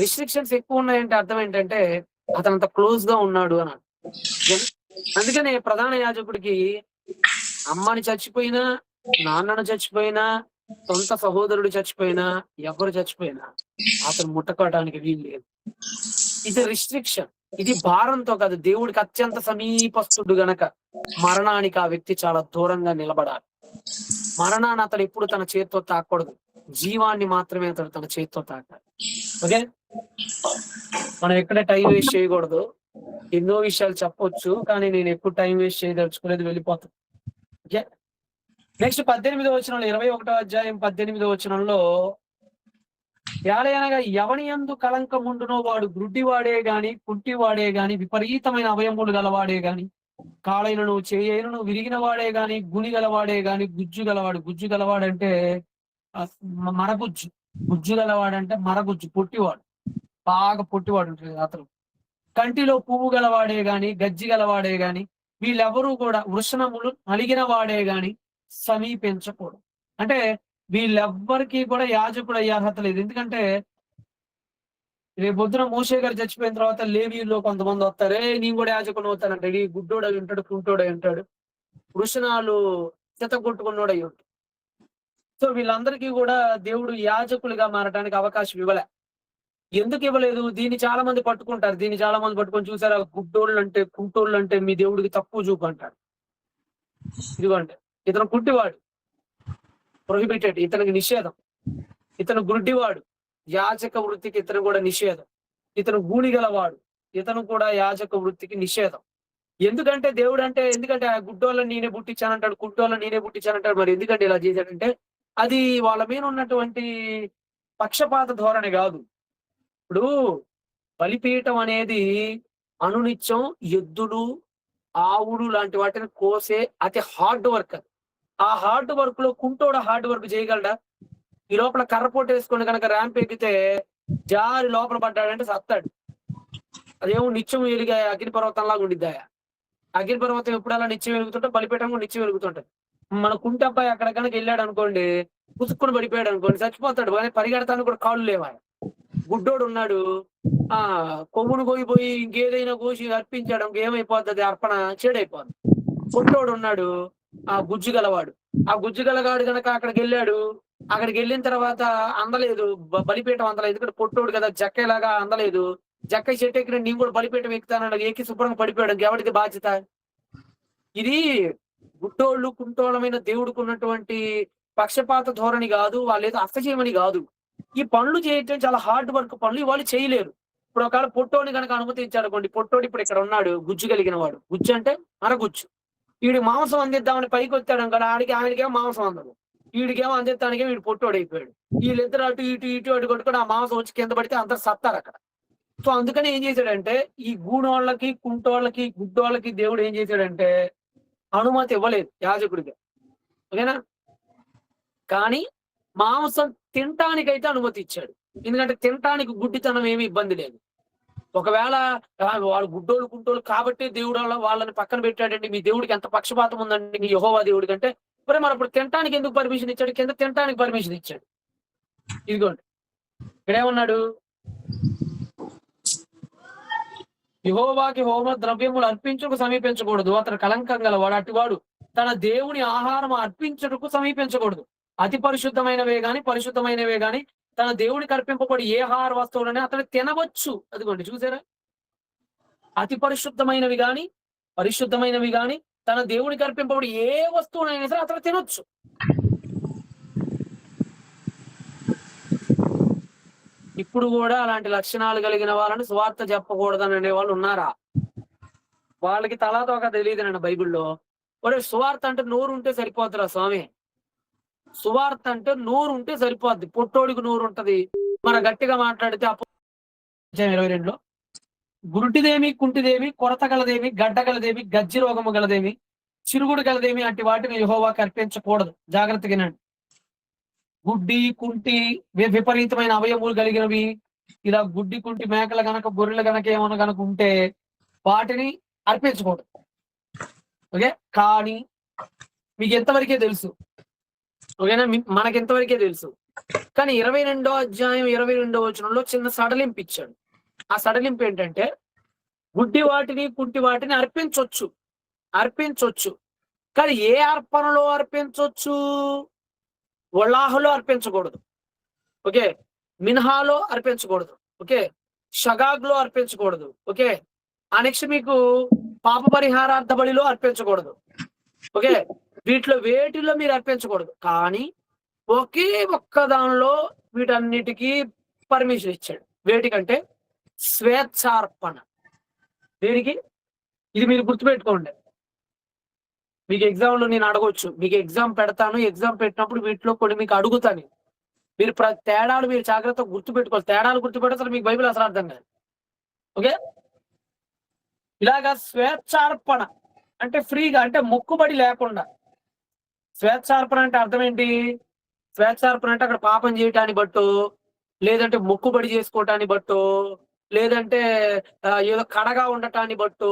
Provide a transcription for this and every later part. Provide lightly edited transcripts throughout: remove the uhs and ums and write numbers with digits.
Restrictions ఎక్కువ ఉన్నాయంటే అర్థం ఏంటంటే అతను అంత క్లోజ్ గా ఉన్నాడు అని. అందుకనే ప్రధాన యాజకుడికి అమ్మని చచ్చిపోయినా, నాన్నను చచ్చిపోయినా, సొంత సహోదరుడు చచ్చిపోయినా, ఎవరు చచ్చిపోయినా అతను ముట్టుకోవడానికి వీలు లేదు. ఇది రిస్ట్రిక్షన్. ఇది భారంతో కాదు. దేవుడికి అత్యంత సమీపస్తుడు గనక మరణానికి ఆ వ్యక్తి చాలా దూరంగా నిలబడాలి. మరణాన్ని అతడు ఎప్పుడు తన చేత్తో తాకూడదు. జీవాన్ని మాత్రమే అతడు తన చేత్తో తాకాలి. ఓకే. మనం ఎక్కడ టైం వేస్ట్ చేయకూడదు. ఎన్నో విషయాలు చెప్పొచ్చు. కానీ నేను ఎక్కువ టైం వేస్ట్ చేయదలుచుకోలేదు, వెళ్ళిపోతాను. ఓకే. నెక్స్ట్ 18వ వచనంలో 21వ అధ్యాయం 18వ వచనంలో ఏలయనగా ఎవని యందు కళంకముండునో వాడు గ్రుడ్డివాడే గాని, కుంటివాడే గాని, విపరీతమైన అవయములు గలవాడే గాని, కాళైనను చేయైనను విరిగిన వాడే గాని, గుని గలవాడే గాని, గుజ్జు గలవాడు. గుజ్జు గలవాడంటే మరగుజ్జు. గుజ్జు గలవాడంటే మరగుజ్జు, పొట్టివాడు. బాగా పొట్టివాడు ఉంటుంది అతను. కంటిలో పువ్వు గలవాడే గాని, గజ్జి గలవాడే గాని, వీళ్ళెవరూ కూడా వృషణములు నలిగిన వాడే గాని సమీపించకూడదు. అంటే వీళ్ళెవ్వరికీ కూడా యాజకుడు అయ్యే అర్హత లేదు. ఎందుకంటే రేపొద్దున మోషే గారు చచ్చిపోయిన తర్వాత లేవీయుల్లో కొంతమంది వస్తారు. నేను కూడా యాజకుని అవుతానంటాడు. ఈ గుడ్డోడై ఉంటాడు, కుంటోడై ఉంటాడు, వృషణాలు చితగొట్టుకున్నోడై ఉంటాడు. సో వీళ్ళందరికీ కూడా దేవుడు యాజకులుగా మారడానికి అవకాశం ఇవ్వలే. ఎందుకు ఇవ్వలేదు? దీన్ని చాలా మంది పట్టుకుంటారు. దీన్ని చాలా మంది పట్టుకొని చూసారా, గుడ్డోళ్ళంటే కుంటోళ్ళంటే మీ దేవుడికి తక్కువ చూపు అంటాడు. ఇదిగోండి, ఇతను కుంటివాడు, ప్రొహిబిటెడ్, ఇతనికి నిషేధం. ఇతను గుడ్డివాడు, యాజక వృత్తికి ఇతను కూడా నిషేధం. ఇతను గూని గలవాడు, ఇతను కూడా యాజక వృత్తికి నిషేధం. ఎందుకంటే దేవుడు అంటే, ఎందుకంటే ఆ గుడ్డోళ్ళని నేనే పుట్టించానంటాడు, కుంటోళ్ళని నేనే పుట్టించానంటాడు. మరి ఎందుకంటే ఇలా చేశాడంటే అది వాళ్ళ మీద ఉన్నటువంటి పక్షపాత ధోరణి కాదు. ఇప్పుడు బలిపీఠం అనేది అనునిత్యం ఎద్దులు, ఆవులు లాంటి వాటిని కోసే అతి హార్డ్ వర్క్. ఆ హార్డ్ వర్క్ లో కుంటోడు హార్డ్ వర్క్ చేయగలడా? ఈ లోపల కర్రపోటు వేసుకొని కనుక ర్యాంప్ ఎక్కితే జారి లోపల పడ్డాడంటే సత్తాడు. అదేమో నిత్యం వెలిగే అగ్నిపర్వతంలాగా ఉండిద్దాయా. అగ్నిపర్వతం ఎప్పుడలా నిత్యం వెలుగుతుంటే బలిపీఠం కూడా నిత్యం వెలుగుతుంటది. మన కుంటి అబ్బాయి అక్కడ కనుక వెళ్ళాడు అనుకోండి, పుసుక్కుని పడిపోయాడు అనుకోండి, చచ్చిపోతాడు. పరిగెడతానికి కూడా కాళ్ళు లేవా. గుడ్డోడు ఉన్నాడు, కొవ్వును కోయిపోయి ఇంకేదైనా కోసి అర్పించాడు, ఇంకేమైపోతుంది, అర్పణ చెడైపోద్ది. పొట్టోడు ఉన్నాడు, ఆ గుజ్జు గలవాడు. ఆ గుజ్జు గలగాడు గనక అక్కడికి వెళ్ళాడు. అక్కడికి వెళ్ళిన తర్వాత అందలేదు, బలిపీఠం అందలేదు. ఎందుకంటే పొట్టోడు కదా, జక్కేలాగా అందలేదు. జక్క చెట్టు ఎక్కిన నేను కూడా బలిపీఠం ఎక్కుతానని ఎక్కి శుభ్రంగా పడిపోయాడు. ఎవరికి బాధ్యత? ఇది గుట్టోళ్ళు కుంటోళ్ళమైన దేవుడికి ఉన్నటువంటి పక్షపాత ధోరణి కాదు, వాళ్ళేదో అస్తచేయమని కాదు. ఈ పనులు చేయటం చాలా హార్డ్ వర్క్ పనులు, వాళ్ళు చేయలేరు. ఇప్పుడు ఒకవేళ పొట్టోని కనుక అనుమతించాడు అనుకోండి, పొట్టోడు ఇప్పుడు ఇక్కడ ఉన్నాడు, గుజ్జు కలిగిన వాడు. గుజ్జు అంటే అరగుజ్జు. వీడి మాంసం అందిద్దామని పైకి వచ్చాడు అనుకోండి, ఆయనకేమో మాంసం అందదు, వీడికేమో అందిద్దానికే వీడు పొట్టోడు అయిపోయాడు. వీళ్ళిద్దరు అటు ఇటు ఇటు అటు కొట్టుకొని ఆ మాంసం వచ్చి కింద పడితే అందరు సత్తారు అక్కడ. సో అందుకని ఏం చేశాడంటే, ఈ గూడోళ్ళకి, కుంటోళ్ళకి, గుడ్డోళ్ళకి దేవుడు ఏం చేశాడంటే అనుమతి ఇవ్వలేదు యాజకుడికి. ఓకేనా? కానీ మాంసం తినటానికైతే అనుమతి ఇచ్చాడు. ఎందుకంటే తినటానికి గుడ్డితనం ఏమి ఇబ్బంది లేదు. ఒకవేళ వాళ్ళు గుడ్డోళ్ళు కుంటోళ్ళు కాబట్టి దేవుడు వాళ్ళని పక్కన పెట్టాడండి, మీ దేవుడికి ఎంత పక్షపాతం ఉందండి మీ యెహోవా దేవుడికి అంటే, మరి అప్పుడు తినటానికి ఎందుకు పర్మిషన్ ఇచ్చాడు? కింద తినటానికి పర్మిషన్ ఇచ్చాడు. ఇదిగోండి ఇక్కడేమన్నాడు, యెహోవాకి హోమ ద్రవ్యములు అర్పించుకు సమీపించకూడదు, అతను కలంకం గలవాడు, అటువాడు తన దేవుని ఆహారం అర్పించుటకు సమీపించకూడదు. అతి పరిశుద్ధమైనవే గాని, పరిశుద్ధమైనవే గాని తన దేవునికి అర్పింపబడి ఏ ఆహార వస్తువులని అతను తినవచ్చు. అదిగోండి చూసారా, అతి పరిశుద్ధమైనవి గాని, పరిశుద్ధమైనవి గాని తన దేవునికి అర్పింపబడి ఏ వస్తువునైనా సరే అతను తినొచ్చు. ఇప్పుడు కూడా అలాంటి లక్షణాలు కలిగిన వాళ్ళని సువార్త చెప్పకూడదని అనే వాళ్ళు ఉన్నారా? వాళ్ళకి తలాతోక తెలియదునండి బైబిల్లో. ఒరే, సువార్త అంటే నోరు ఉంటే సరిపోతురా స్వామి. సువార్త అంటే నోరు ఉంటే సరిపోద్ది. పొట్టోడికి నోరు ఉంటది, మన గట్టిగా మాట్లాడితే 22లో గురుటిదేమి, కుంటిదేమి, కొరత గలదేమి, గడ్డ గలదేమి, గజ్జి రోగము గలదేమి, చిరుగుడు గలదేమి అట్టి వాటిని యెహోవాకు అర్పించకూడదు. జాగ్రత్తగానండి. గుడ్డి, కుంటి, విపరీతమైన అవయములు కలిగినవి, ఇలా గుడ్డి, కుంటి మేకలు గనక, గొర్రెలు గనక ఏమన్నా గనక ఉంటే వాటిని అర్పించకూడదు. ఓకే. కానీ మీకు ఎంతవరకే తెలుసు, ఓకేనా? మనకి ఎంతవరకే తెలుసు. కానీ 22వ అధ్యాయం 22వ వచనంలో చిన్న సడలింపు ఇచ్చాడు. ఆ సడలింపు ఏంటంటే గుడ్డి వాటిని కుంటి వాటిని అర్పించొచ్చు. కానీ ఏ అర్పణలో అర్పించొచ్చు? వలాహలో అర్పించకూడదు. ఓకే. మిన్హాలో అర్పించకూడదు. ఓకే. షగాగ్లో అర్పించకూడదు. ఓకే. ఆ నెక్స్ట్ మీకు పాప పరిహారార్థ బలిలో అర్పించకూడదు. ఓకే. వీటిలో వేటిలో మీరు అర్పించకూడదు. కానీ ఒకే ఒక్క దానిలో వీటన్నిటికీ పర్మిషన్ ఇచ్చాడు. వేటికంటే స్వేచ్ఛార్పణ. దేనికి? ఇది మీరు గుర్తుపెట్టుకోండి. మీకు ఎగ్జామ్‌లో నేను అడగొచ్చు. మీకు ఎగ్జామ్ పెడతాను. ఎగ్జామ్ పెట్టినప్పుడు వీటిలో కొన్ని మీకు అడుగుతాను. మీరు తేడాలు మీరు జాగ్రత్తగా గుర్తుపెట్టుకోవాలి. తేడాలు గుర్తుపెడితే మీకు బైబిల్ అసలు అర్థం కాదు. ఓకే. ఇలాగా స్వేచ్ఛార్పణ అంటే ఫ్రీగా, అంటే మొక్కుబడి లేకుండా. స్వేచ్ఛార్పణ అంటే అర్థం ఏంటి? స్వేచ్ఛార్పణ అంటే అక్కడ పాపం చేయటాన్ని బట్టో, లేదంటే మొక్కుబడి చేసుకోవటాన్ని బట్టో, లేదంటే ఏదో కడగా ఉండటాన్ని బట్టో,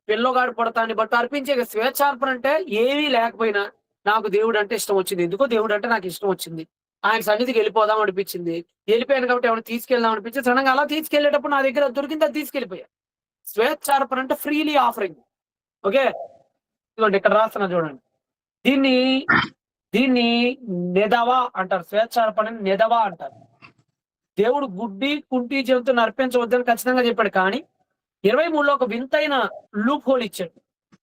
పిల్లగాడు పుడతాన్ని బట్టో అర్పించే స్వేచ్ఛార్పణ అంటే ఏమీ లేకపోయినా నాకు దేవుడు అంటే ఇష్టం వచ్చింది. ఎందుకో దేవుడు అంటే నాకు ఇష్టం వచ్చింది. ఆయన సన్నిధికి వెళ్ళిపోదాం అనిపించింది. వెళ్ళిపోయాను కాబట్టి ఏమైనా తీసుకెళ్దాం అనిపించింది. సడన్‌గా అలా తీసుకెళ్ళేటప్పుడు నా దగ్గర దొరికింది, అది తీసుకెళ్ళిపోయా. స్వేచ్ఛార్పణ అంటే ఫ్రీలీ ఆఫరింగ్. ఓకే. ఇదిగోండి ఇక్కడ రాస్తున్నా చూడండి. దీన్ని దీన్ని నెదవా అంటారు. స్వేచ్ఛార్పణని నెదవా అంటారు. దేవుడు గుడ్డి, కుంటి జంతువుని అర్పించవద్దని ఖచ్చితంగా చెప్పాడు. కానీ 23లో ఒక వింతైన లూప్ హోల్ ఇచ్చాడు.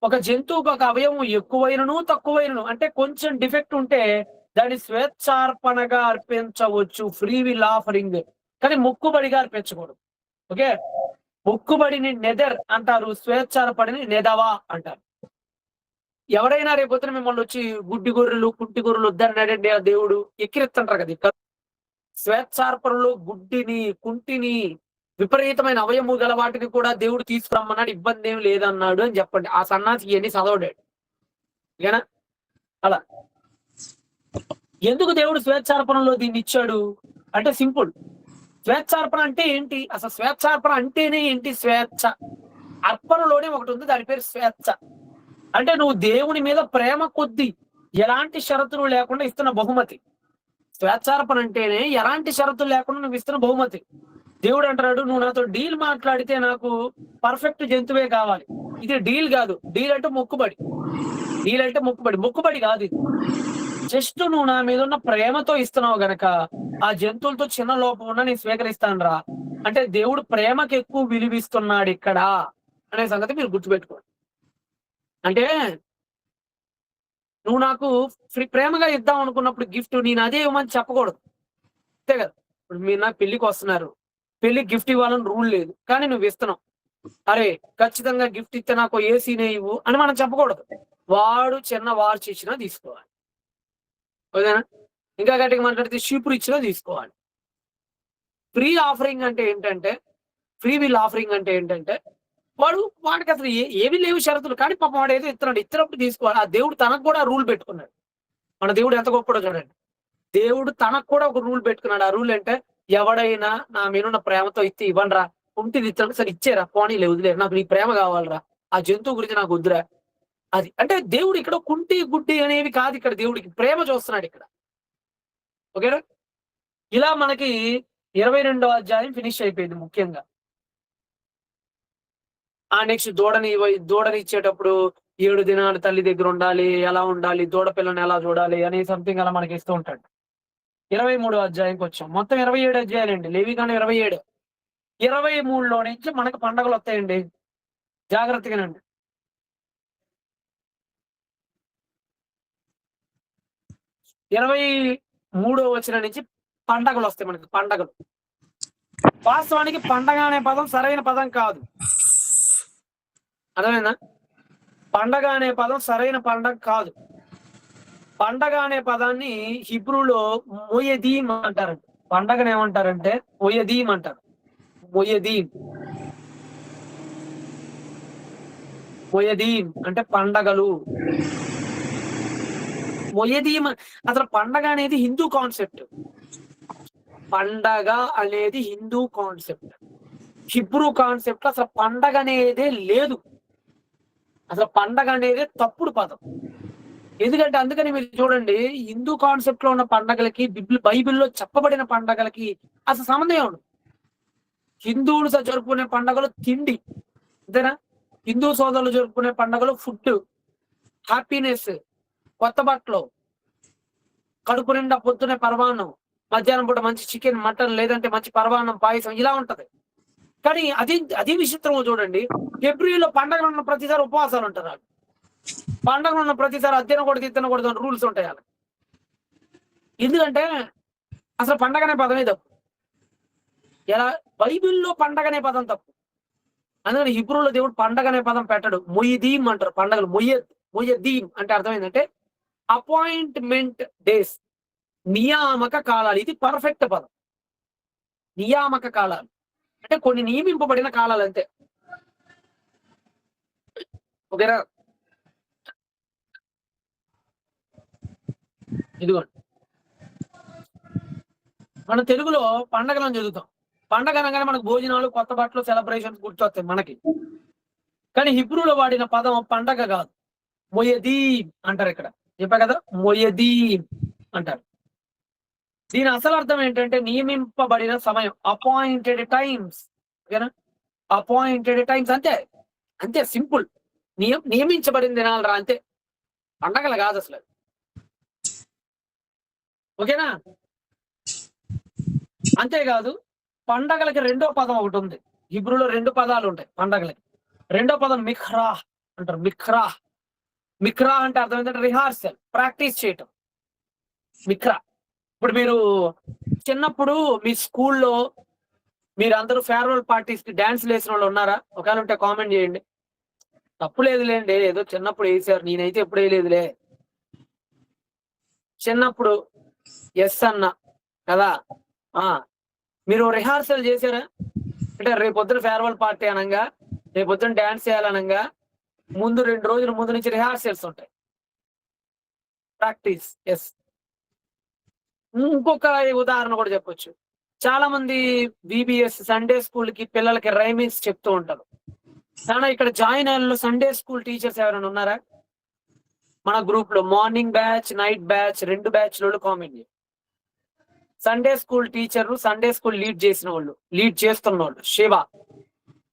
ఒక జంతువుకు ఒక అవయవం ఎక్కువైనను, తక్కువైనను అంటే కొంచెం డిఫెక్ట్ ఉంటే దాన్ని స్వేచ్ఛార్పణగా అర్పించవచ్చు. Free will offering. కానీ మొక్కుబడిగా అర్పించకూడదు. ఓకే. మొక్కుబడిని నెదర్ అంటారు. స్వేచ్ఛార్పణని నెదవా అంటారు. ఎవరైనా రేపొద్దున మిమ్మల్ని వచ్చి గుడ్డి గొర్రెలు, కుంటి గొర్రెలు వద్దన్నాడండి ఆ దేవుడు ఎక్కిరిస్తుంటారు కదా. స్వేచ్ఛార్పణలో గుడ్డిని, కుంటిని, విపరీతమైన అవయము గల వాటిని కూడా దేవుడు తీసుకురమ్మన్నాడు. ఇబ్బంది ఏమి లేదన్నాడు అని చెప్పండి. ఆ సన్నాసి ఇవన్నీ చదవడాడు. ఓకేనా? అలా ఎందుకు దేవుడు స్వేచ్ఛార్పణలో దీన్ని ఇచ్చాడు అంటే సింపుల్. స్వేచ్ఛార్పణ అంటే ఏంటి? అసలు స్వేచ్ఛార్పణ అంటేనే ఏంటి? స్వేచ్ఛ. అర్పణలోనే ఒకటి ఉంది, దాని పేరు స్వేచ్ఛ. అంటే నువ్వు దేవుని మీద ప్రేమ కొద్దీ ఎలాంటి షరతులు లేకుండా ఇస్తున్న బహుమతి. స్వేచ్ఛార్పణ అంటేనే ఎలాంటి షరతులు లేకుండా నువ్వు ఇస్తున్న బహుమతి. దేవుడు అంటున్నాడు, నువ్వు నాతో డీల్ మాట్లాడితే నాకు పర్ఫెక్ట్ జంతువే కావాలి. ఇది డీల్ కాదు. డీల్ అంటే మొక్కుబడి. మొక్కుబడి కాదు ఇది. జస్ట్ నువ్వు నా మీద ఉన్న ప్రేమతో ఇస్తున్నావు గనక ఆ జంతువులతో చిన్న లోపం ఉన్నా నేను స్వీకరిస్తాను రా అంటే దేవుడు ప్రేమకి ఎక్కువ విలువిస్తున్నాడు ఇక్కడ అనే సంగతి మీరు గుర్తుపెట్టుకోండి. అంటే నువ్వు నాకు ప్రేమగా ఇద్దాం అనుకున్నప్పుడు గిఫ్ట్ నేను అదే ఇవ్వమని చెప్పకూడదు. అంతే కదా. ఇప్పుడు మీరు నాకు పెళ్లికి వస్తున్నారు, పెళ్లికి గిఫ్ట్ ఇవ్వాలని రూల్ లేదు, కానీ నువ్వు ఇస్తున్నావు. అరే ఖచ్చితంగా గిఫ్ట్ ఇస్తే నాకు ఏసీనే ఇవ్వు అని మనం చెప్పకూడదు. వాడు చిన్న వాచ్ ఇచ్చినా తీసుకోవాలి. ఓకేనా? ఇంకా గట్టిగా మాట్లాడితే షీపురు ఇచ్చినా తీసుకోవాలి. ఫ్రీ ఆఫరింగ్ అంటే ఏంటంటే, ఫ్రీ విల్ ఆఫరింగ్ అంటే ఏంటంటే వాడికి అసలు ఏమీ లేవు షరతులు, కానీ పాపం వాడు ఏదో ఇచ్చినప్పుడు తీసుకోవాలి. ఆ దేవుడు తనకు కూడా రూల్ పెట్టుకున్నాడు. మన దేవుడు ఎంత గొప్పడో చూడండి. దేవుడు తనకు కూడా ఒక రూల్ పెట్టుకున్నాడు. ఆ రూల్ అంటే ఎవడైనా నా మీనున్న ప్రేమతో ఇస్తే ఇవ్వండి రా, ఉంటిది ఇస్తాడు సరే ఇచ్చేరా, పోనీలే వదిలేరు, నాకు నీ ప్రేమ కావాలరా, ఆ జంతువు గురించి నాకు వద్దురా. అది అంటే దేవుడు ఇక్కడ కుంటి గుడ్డి అనేవి కాదు, ఇక్కడ దేవుడికి ప్రేమ చూస్తున్నాడు ఇక్కడ. ఓకేనా? ఇలా మనకి 22వ అధ్యాయం ఫినిష్ అయిపోయింది ముఖ్యంగా. ఆ నెక్స్ట్ దూడని ఇచ్చేటప్పుడు 7 దినాలు తల్లి దగ్గర ఉండాలి, ఎలా ఉండాలి, దూడ పిల్లని ఎలా చూడాలి అని సంథింగ్ అలా మనకి ఇస్తూ ఉంటాడు. 23వ అధ్యాయంకి వచ్చాం. మొత్తం 27 అధ్యాయాలండి. లేవికాండం 27. 23లో నుంచి మనకు పండగలు వస్తాయండి. జాగ్రత్తగానండి. 23వ వచనం నుంచి పండగలు వస్తాయి మనకి. పండగలు వాస్తవానికి పండగ అనే పదం సరైన పదం కాదు. అర్థమైందా? పండగ అనే పదం సరైన పండగ కాదు. పండగ అనే పదాన్ని హిబ్రూలో మొయదీం అంటారంట. పండగను ఏమంటారంటే మొయదీం అంటారు. మొయదీం అంటే పండగలు. మొయదీం అసలు పండగ అనేది హిందూ కాన్సెప్ట్. పండగ అనేది హిందూ కాన్సెప్ట్. హిబ్రూ కాన్సెప్ట్ అసలు పండగ అనేదే లేదు. అసలు పండగ అనేది తప్పుడు పదం. ఎందుకంటే అందుకని మీరు చూడండి, హిందూ కాన్సెప్ట్ లో ఉన్న పండగలకి బైబిల్‌లో చెప్పబడిన పండగలకి అసలు సంబంధం ఏముండదు. హిందువులు జరుపుకునే పండగలు తిండి. అంతేనా? హిందూ సోదరులు జరుపుకునే పండగలు ఫుడ్, హ్యాపీనెస్, కొత్త బట్టలు, కడుపు నిండా పొద్దున్నే పరమాన్నం, మధ్యాహ్నం పూట మంచి చికెన్, మటన్ లేదంటే మంచి పరమాన్నం, పాయసం ఇలా ఉంటది. కానీ అది విచిత్రమో చూడండి. ఫిబ్రవరిలో పండగలున్న ప్రతిసారి ఉపవాసాలుంటారు ఆళ్ళు. పండగలున్న ప్రతిసారి అది తినకూడదు, ఇది తినకూడదు అని రూల్స్ ఉంటాయి ఆళ్ళకి. ఎందుకంటే అసలు పండగనే పదమే తప్పు. ఎలా బైబిల్‌లో పండగనే పదం తప్పు. అందుకని హిబ్రూలో దేవుడు పండగనే పదం పెట్టడు. మొయిదీం అంటారు పండగలు. మొయదీం అంటే అర్థమైందంటే అపాయింట్‌మెంట్ డేస్. నియామక కాలాలు. ఇది పర్ఫెక్ట్ పదం. నియామక కాలాలు. అంటే కొన్ని నియమింపబడిన కాలాలంతే. ఓకేనా? ఇదిగోండి. మన తెలుగులో పండగలను చదువుతాం. పండగ అనగానే మనకు భోజనాలు, కొత్త బట్టలు, సెలబ్రేషన్స్ గుర్తొస్తాయి మనకి. కానీ హిబ్రూలో వాడిన పదం పండగ కాదు. మొయదీం అంటారిక్కడ. చెప్పా కదా! మొయదీం అంటారు. దీని అసలు అర్థం ఏంటంటే నియమింపబడిన సమయం. Appointed times. ఓకేనా? అపాయింటెడ్ టైమ్స్ అంతే. అంతే సింపుల్. నియమించబడిన దినాలురా అంతే. పండగలు కాదసలు. ఓకేనా? అంతేకాదు పండగలకి రెండో పదం ఒకటుంది. హిబ్రూలో 2 పదాలుంటాయి పండగలకి. రెండో పదం మిఖ్రాహ్ అంటారు. మిఖ్రాహ్. మిఖ్రాహ్ అంటే అర్థం ఏంటంటే రిహార్సల్. ప్రాక్టీస్ చేయటం. మిఖ్రా. ఇప్పుడు మీరు చిన్నప్పుడు మీ స్కూల్లో మీరందరూ ఫేర్‌వెల్ పార్టీస్‌కి డాన్స్‌లేసినోళ్ళు ఉన్నారా? ఒకవేళ ఉంటే కామెంట్ చేయండి. తప్పు లేదులేండి. ఏదో చిన్నప్పుడు ఎసారు. నేనైతే ఎప్పుడు ఎయలేదులే. చిన్నప్పుడు యెస్ అన్నా కదా! ఆ! మీరు రిహార్సల్ చేసారా? అంటే రేపొద్దున ఫేర్‌వెల్ పార్టీ అనంగా, రేపొద్దున డాన్స్ చేయాలనంగా ముందు 2 రోజుల ముందు నుంచి రిహార్సల్స్ ఉంటాయి. ప్రాక్టీస్. యెస్. ఇంకొక ఉదాహరణ కూడా చెప్పొచ్చు. చాలా మంది వీబీఎస్ సండే స్కూల్‌కి పిల్లలకి రైమింగ్స్ చెప్తూ ఉంటారు. కానీ ఇక్కడ జాయిన్ అయినోళ్ళు సండే స్కూల్ టీచర్స్ ఎవరైనా ఉన్నారా? మన గ్రూప్‌లో మార్నింగ్ బ్యాచ్, నైట్ బ్యాచ్ 2 బ్యాచ్‌లోళ్ళు కామెంట్ చేయండి. Sunday school teacher, Sunday school lead చేస్తున్నోళ్ళు. Shiva.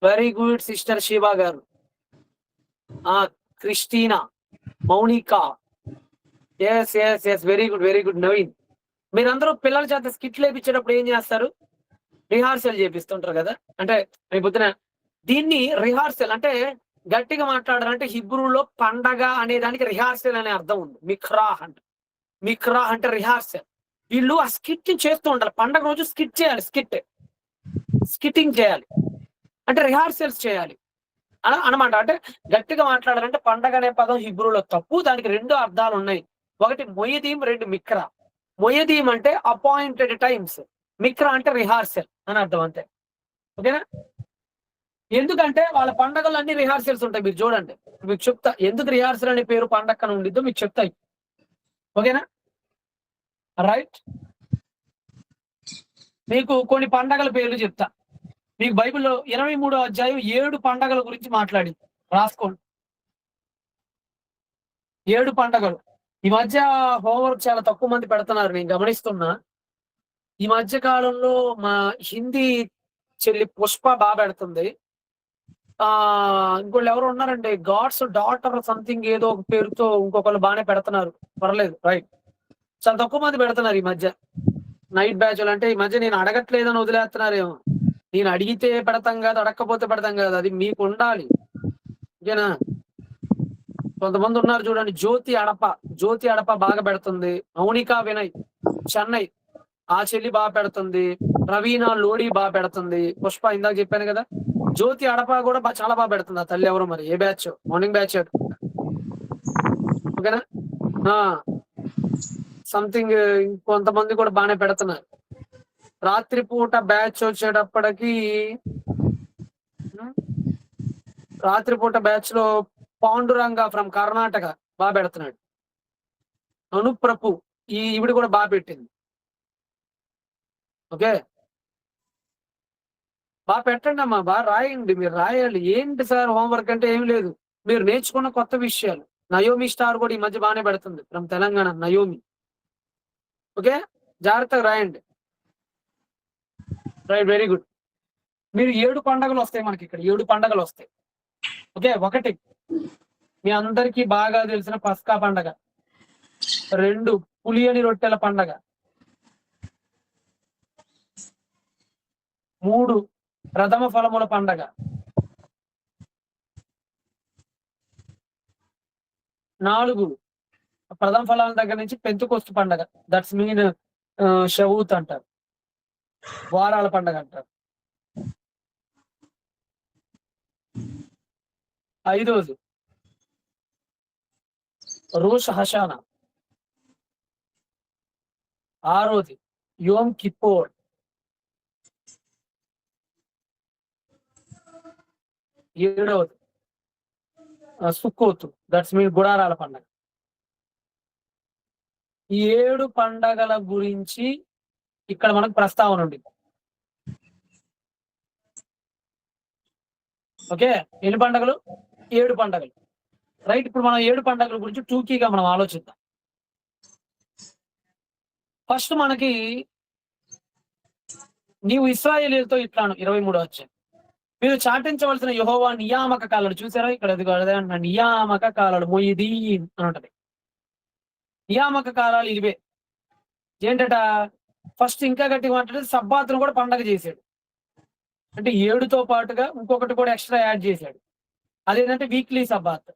Very good sister Shiva garu. ఆ! Christina, Mounika. Yes. Very good Naveen. మీరందరూ పిల్లల చేత స్కిట్‌లేపిచ్చేటప్పుడు ఏం చేస్తారు? రిహార్సల్ చేపిస్తుంటారు గదా! అంటే రేపొద్దున దీన్ని రిహార్సల్ అంటే గట్టిగా మాట్లాడాలంటే హిబ్రూలో పండగ అనే దానికి రిహార్సల్ అనే అర్థం ఉంది. మిఖ్రాహ్ అంట. మిఖ్రాహ్ అంటే రిహార్సల్. వీళ్ళు ఆ స్కిట్‌ని చేస్తూ ఉండాలి. పండగ రోజు స్కిట్ చేయాలి. స్కిట్టింగ్ చేయాలి. అంటే రిహార్సల్స్ చేయాలి. అనమాట. అంటే గట్టిగా మాట్లాడాలంటే పండగ అనే పదం హిబ్రూలో తప్పు. దానికి 2 అర్థాలున్నాయి. ఒకటి మొయిదీం, 2 మిక్రా. మొయిదీం అంటే అపాయింటెడ్ టైమ్స్. మిక్రా అంటే రిహార్సల్ అని అర్థం అంతే. ఓకేనా? ఎందుకంటే వాళ్ళ పండగలన్నీ రిహార్సల్స్ ఉంటాయి. మీరు చూడండి. మీకు చెప్తా. ఎందుకు రిహార్సల్ అనే పేరు పండక్కని ఉండిద్దో మీకు చెప్తా. ఓకేనా? రైట్. మీకు కొన్ని పండగల పేర్లు చెప్తా. మీకు బైబిల్‌లో 23 అధ్యాయం 7 పండగల గురించి మాట్లాడింది. రాసుకోండి. 7 పండగలు. ఈ మధ్య హోంవర్క్ చాలా తక్కువ మంది పెడుతున్నారు. నేను గమనిస్తున్నా. ఈ మధ్య కాలంలో మా హిందీ చెల్లి పుష్ప పెడుతుంది. ఇంకోళ్ళు ఎవరో ఉన్నారండి. గాడ్స్ డాటర్ సంథింగ్ ఏదో ఒక పేరుతో ఇంకొకళ్ళు బానే పెడుతున్నారు. పర్లేదు. రైట్. చాలా తక్కువ మంది పెడుతున్నారు ఈ మధ్య. నైట్ బ్యాచ్‌లంటే ఈ మధ్య నేను అడగట్లేదని వదిలేస్తున్నారేమో. నేను అడిగితే పెడతాం గాదు. అడక్కపోతే పెడతాం గాదు. అది మీకుండాలి. ఓకేనా? కొంతమందున్నారు చూడండి. జ్యోతి అడప బాగా పెడుతుంది. మౌనిక వినయ్, చెన్నై ఆ చెల్లి పెడుతుంది. ప్రవీణ లోడి పెడుతుంది. పుష్ప ఇందాక చెప్పాను గదా! జ్యోతి అడప గూడా చాలా పెడుతుంది. ఆ తల్లి ఎవరో మరి. ఏ బ్యాచో? మార్నింగ్ బ్యాచ్ అనుకుంటా. ఓకేనా? ఆ! సంథింగ్ ఇంకొంతమంది కూడా బానే పెడుతున్నారు. రాత్రి పూట బ్యాచ్ వచ్చేటప్పటికి హ్మ్. రాత్రి పూట బ్యాచ్‌లో పాండురంగ ఫ్రమ్ కర్ణాటక పెడుతున్నాడు. అనుప్రపు ఈవిడ కూడా పెట్టింది. ఓకే. పెట్టండమ్మా. రాయండి. మీరు రాయాలి. ఏంటి సార్ హోంవర్క్ అంటే ఏమి లేదు. మీరు నేర్చుకున్న కొత్త విషయాలు. నయోమి స్టార్ కూడా ఈ మధ్య బాగానే పెడుతుంది ఫ్రమ్ తెలంగాణ, నయోమి. ఓకే, జాగ్రత్తగా రాయండి. Right, very good. మీరు 7 పండగలు వస్తాయి మనకి ఇక్కడ, 7 పండగలు వస్తాయి. ఓకే, 1 మీ అందరికీ బాగా తెలిసిన పస్కా పండగ, 2 పులియని రొట్టెల పండగ, 3 ప్రథమ ఫలముల పండగ, 4 ప్రథమ ఫలాల దగ్గర నుంచి పెంతుకొస్తు పండగ, దట్స్ మీన్ షవూత్ అంటారు, వారాల పండగ అంటారు. 5వది రోష్ హషానా, 6వది యోమ్ కిప్పోర్, 7వది సుక్కోతు, దట్స్ మీన్ గుడారాల పండగ. ఈ 7 పండగల గురించి ఇక్కడ మనకు ప్రస్తావన ఉంది. ఓకే, ఎన్ని పండగలు? 7 పండగలు. రైట్, ఇప్పుడు మనం 7 పండగల గురించి టూకీగా మనం ఆలోచిద్దాం. ఫస్ట్ మనకి నీవు ఇశ్రాయేలీయులతో ఇట్లాను 23 వచ్చాయి, మీరు చాటించవలసిన యెహోవా నియామక కాలాలు. చూసారా ఇక్కడ నియామక కాలాలు, మొయిదీన్ అని ఉంటది. నియామక కాలాలు ఇవే. ఏంటట? ఫస్ట్ ఇంకా గట్టిగా మాట్లాడితే సబ్బాతును కూడా పండగ చేశాడు. అంటే 7తో పాటుగా ఇంకొకటి కూడా ఎక్స్ట్రా యాడ్ చేశాడు. అదేంటంటే వీక్లీ సబ్బాత్,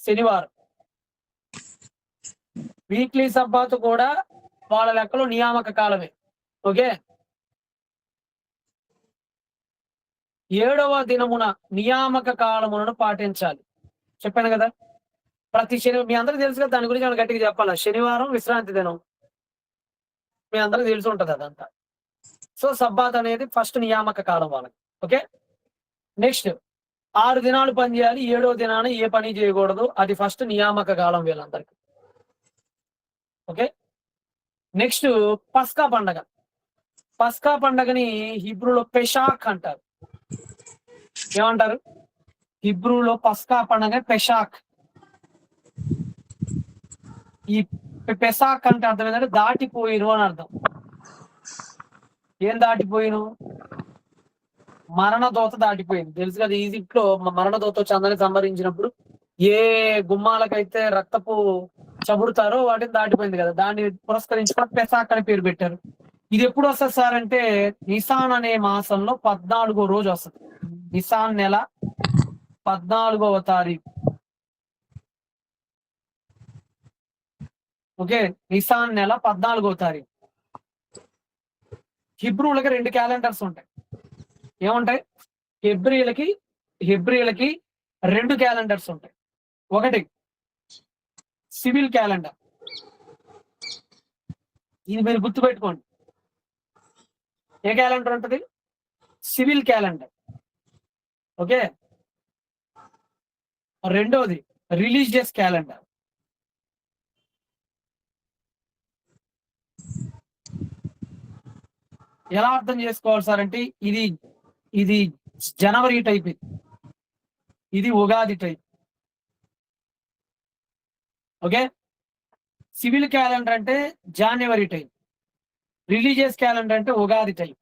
శనివారం. వీక్లీ సబ్బాత్ కూడా వాళ్ళ లెక్కలో నియామక కాలమే. ఓకే, 7వ దినమున నియామక కాలములను పాటించాలి. చెప్పాను కదా, ప్రతి మీ అందరికి తెలుసు కదా, దాని గురించి మనం గట్టిగా చెప్పాలా. శనివారం విశ్రాంతి దినం, మీ అందరికి తెలిసి ఉంటది అదంతా. సో సబ్బాత్ అనేది ఫస్ట్ నియామక కాలం వాళ్ళకి. ఓకే, నెక్స్ట్ 6 దినాలు పని చేయాలి, 7వ దినాన ఏ పని చేయకూడదు, అది ఫస్ట్ నియామక కాలం వీళ్ళందరికీ. ఓకే, నెక్స్ట్ పస్కా పండగ. పస్కా పండగని హిబ్రూలో పెషాక్ అంటారు. ఏమంటారు? హిబ్రూలో పస్కా పండగ పెషాక్. ఈ పెసాక్ అంటే అర్థం ఏంటంటే దాటిపోయిను అని అర్థం. ఏం దాటిపోయిను? మరణదోత దాటిపోయింది. తెలుసు కదా, ఈజిప్ట్ లో మరణదోత వచ్చి అందరిని సంహరించినప్పుడు ఏ గుమ్మాలకైతే రక్తపు చబుడతారో వాటిని దాటిపోయింది కదా, దాన్ని పురస్కరించుకొని పెసాక్ అని పేరు పెట్టారు. ఇది ఎప్పుడు వస్తుంది సార్ అంటే నిసాన్ అనే మాసంలో 14వ రోజు వస్తుంది. నిసాన్ నెల 14వ తారీఖు. ఓకే, నిసాన్ నెల 14వ తారీఖు. హిబ్రూలకి 2 క్యాలెండర్స్ ఉంటాయి. ఏముంటాయి? హెబ్రీలకి 2 క్యాలెండర్స్ ఉంటాయి. ఒకటి సివిల్ క్యాలెండర్, ఇది మీరు గుర్తుపెట్టుకోండి. ఏ క్యాలెండర్ ఉంటుంది? Civil calendar. ఓకే, రెండోది రిలీజియస్ క్యాలెండర్. ఎలా అర్థం చేసుకోవాలి సార్ అంటే ఇది జనవరి టైప్, ఇది Ugadi type. Okay, civil calendar అంటే జనవరి టైప్, రిలీజియస్ క్యాలెండర్ అంటే ఉగాది టైప్.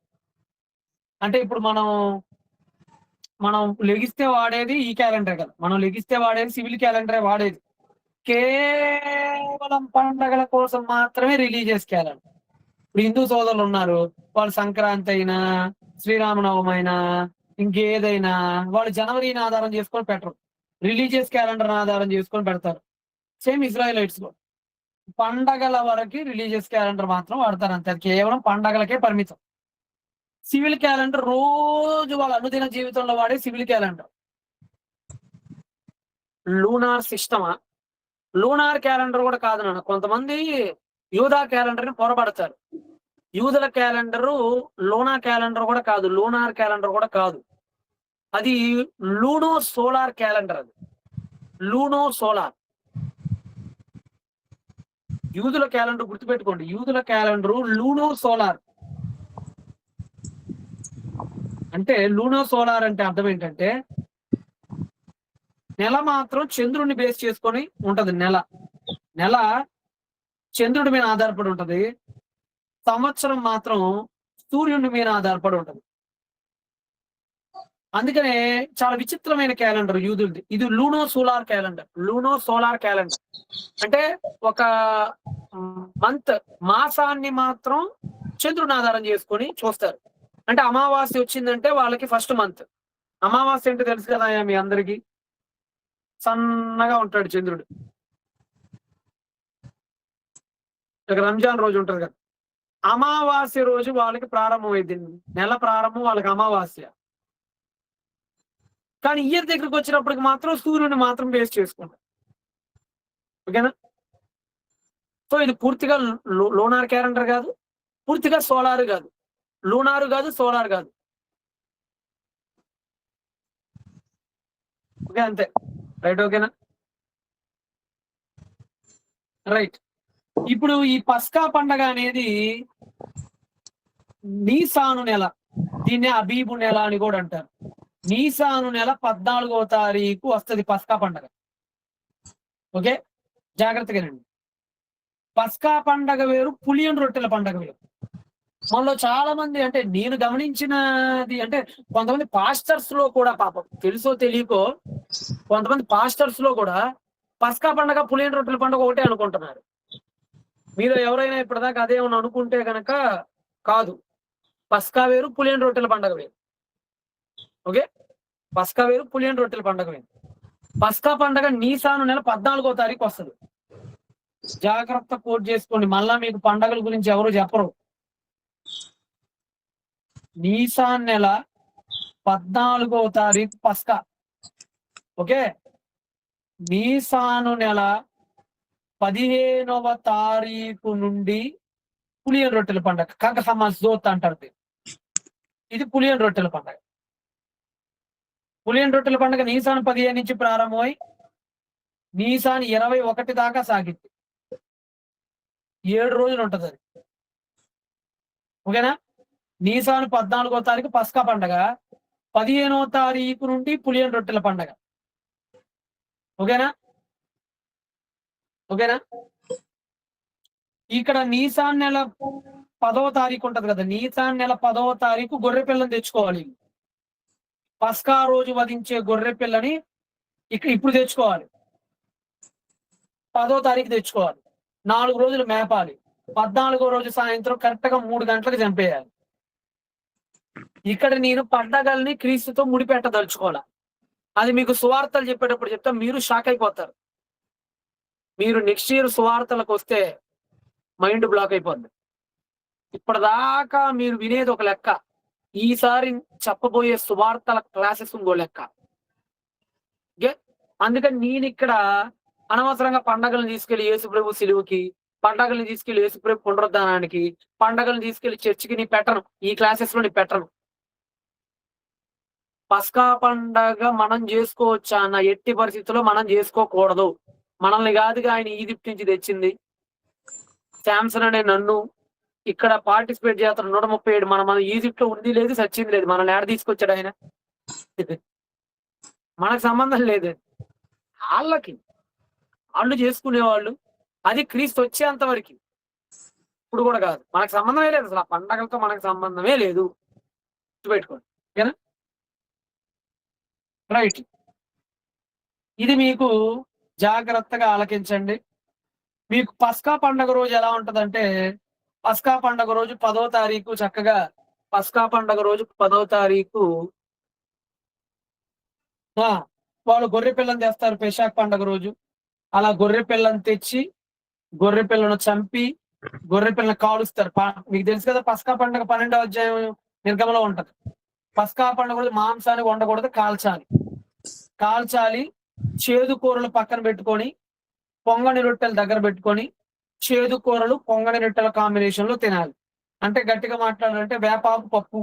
అంటే ఇప్పుడు మనం లెగిస్తే వాడేది ఈ క్యాలెండర్ కదా, మనం లెగిస్తే వాడేది సివిల్ క్యాలెండరే వాడేది. కేవలం పండగల కోసం మాత్రమే రిలీజియస్ క్యాలెండర్. ఇప్పుడు హిందూ సోదరులు ఉన్నారు, వాళ్ళు సంక్రాంతి అయినా శ్రీరామనవమి అయినా ఇంకేదైనా వాళ్ళు జనవరిని ఆధారం చేసుకొని పెట్టరు, రిలీజియస్ క్యాలెండర్ ఆధారం చేసుకొని పెడతారు. సేమ్ ఇజ్రాయలైట్స్ లో పండగల వరకు రిలీజియస్ క్యాలెండర్ మాత్రం వాడతారు, అంతే. కేవలం పండగలకే పరిమితం. సివిల్ క్యాలెండర్ రోజు వాళ్ళ అనుదిన జీవితంలో వాడే సివిల్ క్యాలెండర్. లూనార్ సిస్టమా? లూనార్ క్యాలెండర్ కూడా కాదు నాన్న. కొంతమంది యూదా క్యాలెండర్ ని పొరబడతారు. యూదుల క్యాలెండరు లూనా క్యాలెండర్ కూడా కాదు, లూనార్ క్యాలెండర్ కూడా కాదు. అది లూనో సోలార్ క్యాలెండర్. అది లూనో సోలార్. యూదుల క్యాలెండర్ గుర్తుపెట్టుకోండి, యూదుల క్యాలెండరు లూనో సోలార్. అంటే లూనో సోలార్ అంటే అర్థం ఏంటంటే నెల మాత్రం చంద్రుడిని బేస్ చేసుకొని ఉంటది. నెల చంద్రుడి మీద ఆధారపడి ఉంటది. సంవత్సరం మాత్రం సూర్యుడి మీద ఆధారపడి ఉంటది. అందుకనే చాలా విచిత్రమైన క్యాలెండర్ యూదులది. ఇది లూనో సోలార్ క్యాలెండర్. అంటే ఒక మంత్ మాసాన్ని మాత్రం చంద్రుడిని ఆధారం చేసుకొని చూస్తారు. అంటే అమావాస్య వచ్చిందంటే వాళ్ళకి ఫస్ట్ మంత్. అమావాస్య అంటే తెలుసు కదా మీ అందరికి. సన్నగా ఉంటాడు చంద్రుడు. ఇక రంజాన్ రోజు ఉంటది కదా, అమావాస్య రోజు వాళ్ళకి ప్రారంభం అయింది. నెల ప్రారంభం వాళ్ళకి అమావాస్య. కానీ ఇయర్ దగ్గరికి వచ్చినప్పటికి మాత్రం సూర్యుడిని మాత్రం బేస్ చేసుకుంటారు. ఓకేనా? సో ఇది పూర్తిగా లోనార్ క్యాలెండర్ కాదు, పూర్తిగా సోలార్ కాదు, లూనారు కాదు, సోలార్ కాదు. ఓకే, అంతే. రైట్, ఓకేనా? రైట్. ఇప్పుడు ఈ పస్కా పండగ అనేది నీసాను నెల, దీన్ని అబీబు నెల అని కూడా అంటారు. నీసాను నెల 14వ తారీఖు వస్తుంది పస్కా పండగ. ఓకే, జాగ్రత్తగా రండి. పస్కా పండగ వేరు, పులియన్ రొట్టెల పండగ వేరు. మనలో చాలా మంది, అంటే నేను గమనించినది, అంటే కొంతమంది పాస్టర్స్ లో కూడా పాపం తెలుసో తెలియకో కొంతమంది పాస్టర్స్ లో కూడా పస్కా పండగ పులియన్ రొట్టెల పండుగ ఒకటే అనుకుంటున్నారు. మీరు ఎవరైనా ఇప్పటిదాకా అదేమని అనుకుంటే గనక కాదు. పస్కా వేరు, పులియన్ రొట్టెల పండగ వేరు. ఓకే, పస్కా వేరు, పులియన్ రొట్టెల పండగ వేరు. పస్కా పండగ నీసాను నెల 14వ తారీఖు వస్తుంది. జాగ్రత్త కోట్ చేసుకోండి, మళ్ళా మీకు పండగల గురించి ఎవరు చెప్పరు. నీసాన్ నెల 14వ తారీఖు పస్కా. ఓకే, నీసాను నెల 15వ తారీఖు నుండి పులియన్ రొట్టెల పండగ, కగహమజోత్ అంటారు. ఇది పులియన్ రొట్టెల పండగ. పులియన్ రొట్టెల పండగ నీసాను 15 నుంచి ప్రారంభమై నీసాను 21 దాకా సాగింది. 7 రోజులు ఉంటది అది. ఓకేనా? నీసాను 14వ తారీఖు పస్కా పండగ, 15వ తారీఖు నుండి పులియన్ రొట్టెల పండగ. ఓకేనా? ఇక్కడ నీసాన్ నెల 10వ తారీఖు ఉంటది కదా, నీసాన్ నెల 10వ తారీఖు గొర్రె పిల్లని తెచ్చుకోవాలి. పస్కా రోజు వధించే గొర్రె పిల్లని ఇప్పుడు తెచ్చుకోవాలి. 10వ తారీఖు తెచ్చుకోవాలి. 4 రోజులు మేపాలి. 14వ రోజు సాయంత్రం కరెక్ట్ గా 3 గంటలకు చంపేయాలి. ఇక్కడ నేను పండగల్ని క్రీస్తుతో ముడిపెట్టదలుచుకోవాలి. అది మీకు సువార్తలు చెప్పేటప్పుడు చెప్తా, మీరు షాక్ అయిపోతారు. మీరు నెక్స్ట్ ఇయర్ సువార్తలకు వస్తే మైండ్ బ్లాక్ అయిపోద్ది. ఇప్పటిదాకా మీరు వినేది ఒక లెక్క, ఈసారి చెప్పబోయే సువార్తల క్లాసెస్ ఇంకో లెక్క. ఓకే, అందుకని నేను ఇక్కడ అనవసరంగా పండగలను తీసుకెళ్లి యేసుప్రభు సిలువుకి, పండగలను తీసుకెళ్లి యేసుప్రభు పునరుద్ధానానికి, పండగలను తీసుకెళ్లి చర్చికి నీ పెట్టను. ఈ క్లాసెస్ లో నీ పెట్టను. పస్కా పండగ మనం చేసుకోవచ్చా అన్న, ఎట్టి పరిస్థితుల్లో మనం చేసుకోకూడదు. మనల్ని కాదుగా ఆయన ఈజిప్ట్ నుంచి తెచ్చింది. శాంసన్ అనే నన్ను ఇక్కడ పార్టిసిపేట్ చేస్తారు 137. మన ఈజిప్ట్ లో ఉంది లేదు, సచ్చింది లేదు. మనల్ని ఏడ తీసుకొచ్చాడు ఆయన? మనకు సంబంధం లేదు. వాళ్ళు చేసుకునేవాళ్ళు. అది క్రీస్తు వచ్చేంత వరకు, ఇప్పుడు కూడా కాదు. మనకు సంబంధమే లేదు అసలు. ఆ పండగలతో మనకు సంబంధమే లేదు. పెట్టుకోండి, ఓకేనా? రైట్, ఇది మీకు జాగ్రత్తగా ఆలకించండి. మీకు పస్కా పండగ రోజు ఎలా ఉంటదంటే, పస్కా పండగ రోజు 10వ తారీఖు చక్కగా పస్కా పండగ రోజు 10వ తారీఖు వాళ్ళు గొర్రె పిల్లని తెస్తారు పెసాక్ పండగ రోజు. అలా గొర్రె పిల్లని తెచ్చి గొర్రె పిల్లను చంపి గొర్రె పిల్లని కాలుస్తారు. మీకు తెలుసు కదా, పస్కా పండగ 12వ అధ్యాయం నిర్గమలో ఉంటది. పస్కా పండగ రోజు మాంసాన్ని వండకూడదు, కాల్చాలి. చేదు కూరలు పక్కన పెట్టుకొని, పొంగని రొట్టెలు దగ్గర పెట్టుకొని, చేదు కూరలు పొంగని రొట్టెల కాంబినేషన్ లో తినాలి. అంటే గట్టిగా మాట్లాడాలంటే వేపాకు పప్పు,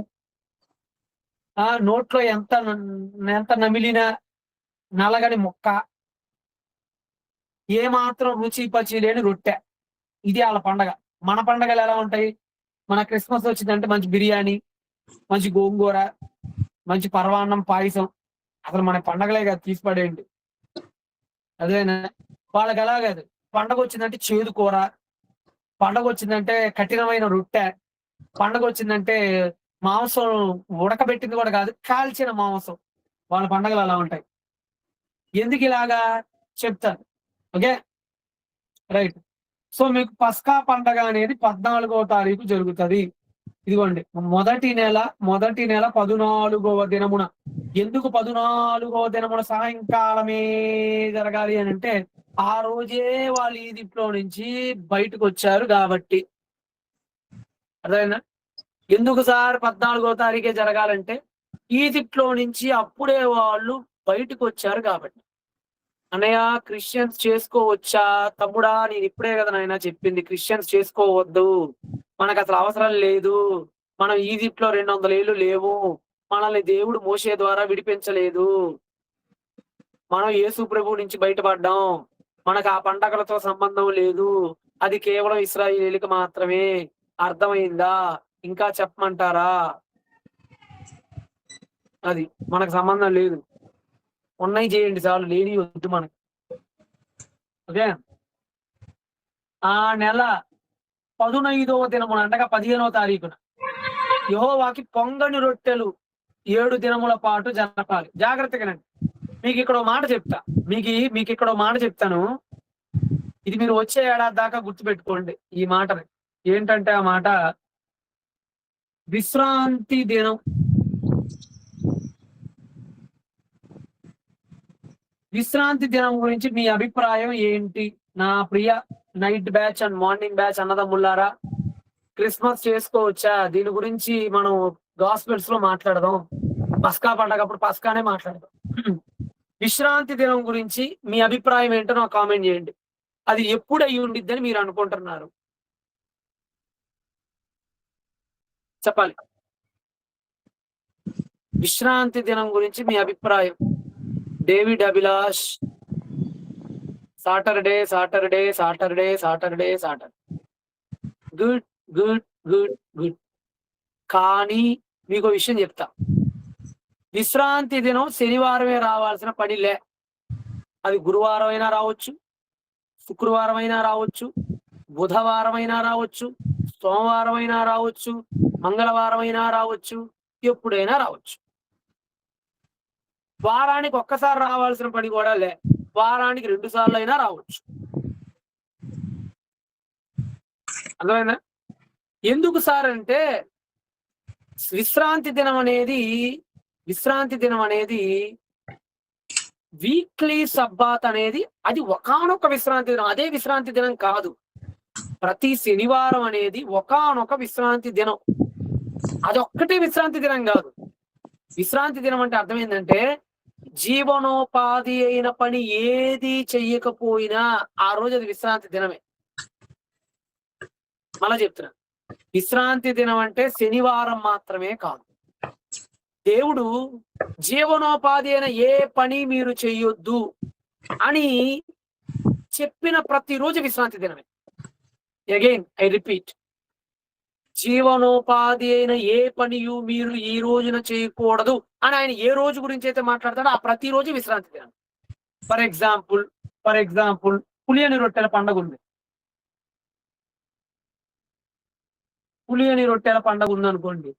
నోట్లో ఎంత నమిలిన నలగని ముక్క, ఏమాత్రం రుచి పచి లేని రొట్టె. ఇది వాళ్ళ పండగ. మన పండగలు ఎలా ఉంటాయి? మన క్రిస్మస్ వచ్చిందంటే మంచి బిర్యానీ, మంచి గోంగూర, మంచి పరవాన్నం, పాయసం. అసలు మన పండగలే కాదు, తీసి పడేయండి. అదేనా వాళ్ళకి ఎలాగదు పండగ వచ్చిందంటే చేదు కూర, పండగ వచ్చిందంటే కఠినమైన రొట్టె, పండగ వచ్చిందంటే మాంసం ఉడకబెట్టింది కూడా కాదు, కాల్చిన మాంసం. వాళ్ళ పండగలు అలా ఉంటాయి. ఎందుకు ఇలాగా చెప్తాను. ఓకే. రైట్. సో మీకు పస్కా పండగ అనేది 14వ తారీఖు జరుగుతది. ఇదిగోండి మొదటి నెల 14వ దినమున. ఎందుకు 14వ దినమున సాయంకాలమే జరగాలి అనంటే, ఆ రోజే వాళ్ళు ఈజిప్ట్‌లో నుంచి బయటకొచ్చారు గాబట్టి. అర్థమైందా? ఎందుకు సార్ 14వ తారీఖే జరగాలంటే, ఈజిప్ట్‌లో నుంచి అప్పుడే వాళ్ళు బయటకొచ్చారు గాబట్టి. అన్నయ్య క్రిస్టియన్స్ చేసుకోవచ్చా? తమ్ముడా నేనిప్పుడే గదా నాయనా చెప్పింది. క్రిస్టియన్స్ చేసుకోవద్దు. మనకసలు అవసరం లేదు. మనం ఈజిప్ట్‌లో 200 ఏళ్ళు లేము. మనల్ని దేవుడు మోషే ద్వారా విడిపించలేదు. మనం యేసు ప్రభువు నుంచి బయటపడ్డాం. మనకు ఆ పండగలతో సంబంధం లేదు. అది కేవలం ఇశ్రాయేలీయులకి మాత్రమే. అర్థమైందా? ఇంకా చెప్పమంటారా? అది. మనకు సంబంధం లేదు. ఉన్నయి చేయండి చాలు. లేనియి వద్దు మనకి. ఓకే. ఆ నెల 15వ దినమున అనగా 15వ తారీఖున యెహోవాకి పొంగని రొట్టెలు 7 దినముల పాటు జరపాలి. జాగ్రత్తగానండి. మీకిక్కడో మాట చెప్తా. మీకిక్కడో మాట చెప్తాను. ఇది మీరు వచ్చే ఏడాది దాకా గుర్తుపెట్టుకోండి ఈ మాటని. ఏంటంటే ఆ మాట విశ్రాంతి దినం. విశ్రాంతి దినం గురించి మీ అభిప్రాయం ఏంటి? నా ప్రియ night batch and morning batch అన్నదమ్ములారా, క్రిస్మస్ చేసుకోవచ్చా? దీని గురించి మనం గాస్పెల్స్‌లో మాట్లాడదాం. పస్కా పండగప్పుడు పస్కానే మాట్లాడదాం. విశ్రాంతి దినం గురించి మీ అభిప్రాయం ఏంటో నాకు కామెంట్ చేయండి. అది ఎప్పుడు అయ్యి ఉండిద్దని మీరు అనుకుంటున్నారు? చెప్పాలి. విశ్రాంతి దినం గురించి మీ అభిప్రాయం. David Abhilash Saturday, Saturday, Saturday, Saturday, Saturday. Good, good, good, good. కానీ మీకో విషయం చెప్తా. విశ్రాంతి దినం శనివారమే రావాల్సిన పని లే. అది గురువారం అయినా రావచ్చు, శుక్రవారం అయినా రావచ్చు, బుధవారం అయినా రావచ్చు, సోమవారం అయినా రావచ్చు, మంగళవారం అయినా రావచ్చు, ఎప్పుడైనా రావచ్చు. వారానికి ఒక్కసారి రావాల్సిన పని కూడా లే. వారానికి 2 సార్లయినా రావచ్చు. అర్థమైందా? ఎందుకు సార్ అంటే విశ్రాంతి దినం అనేది వీక్లీ సబ్బాత్ అనేది అది ఒకానొక విశ్రాంతి దినం. అదే విశ్రాంతి దినం కాదు. ప్రతి శనివారం అనేది ఒకానొక విశ్రాంతి దినం. అదొక్కటే విశ్రాంతి దినం గాదు. విశ్రాంతి దినం అంటే అర్థం ఏందంటే, జీవనోపాధి అయిన పని ఏది చెయ్యకపోయినా ఆ రోజు అది విశ్రాంతి దినమే. మళ్ళా చెప్తున్నా. విశ్రాంతి దినం అంటే శనివారం మాత్రమే కాదు. దేవుడు జీవనోపాధి అయిన ఏ పని మీరు చెయ్యొద్దు అని చెప్పిన ప్రతిరోజు విశ్రాంతి దినమే. Again I repeat. జీవనోపాధి అయిన ఏ పనియు మీరు ఈ రోజున చేయకూడదు అని ఆయన ఏ రోజు గురించి అయితే మాట్లాడతాడో ఆ ప్రతిరోజు విశ్రాంతి దినం. ఫర్ ఎగ్జాంపుల్ పులియని రొట్టెల పండగ ఉంది. పులియని రొట్టెల పండగ ఉందనుకోండి.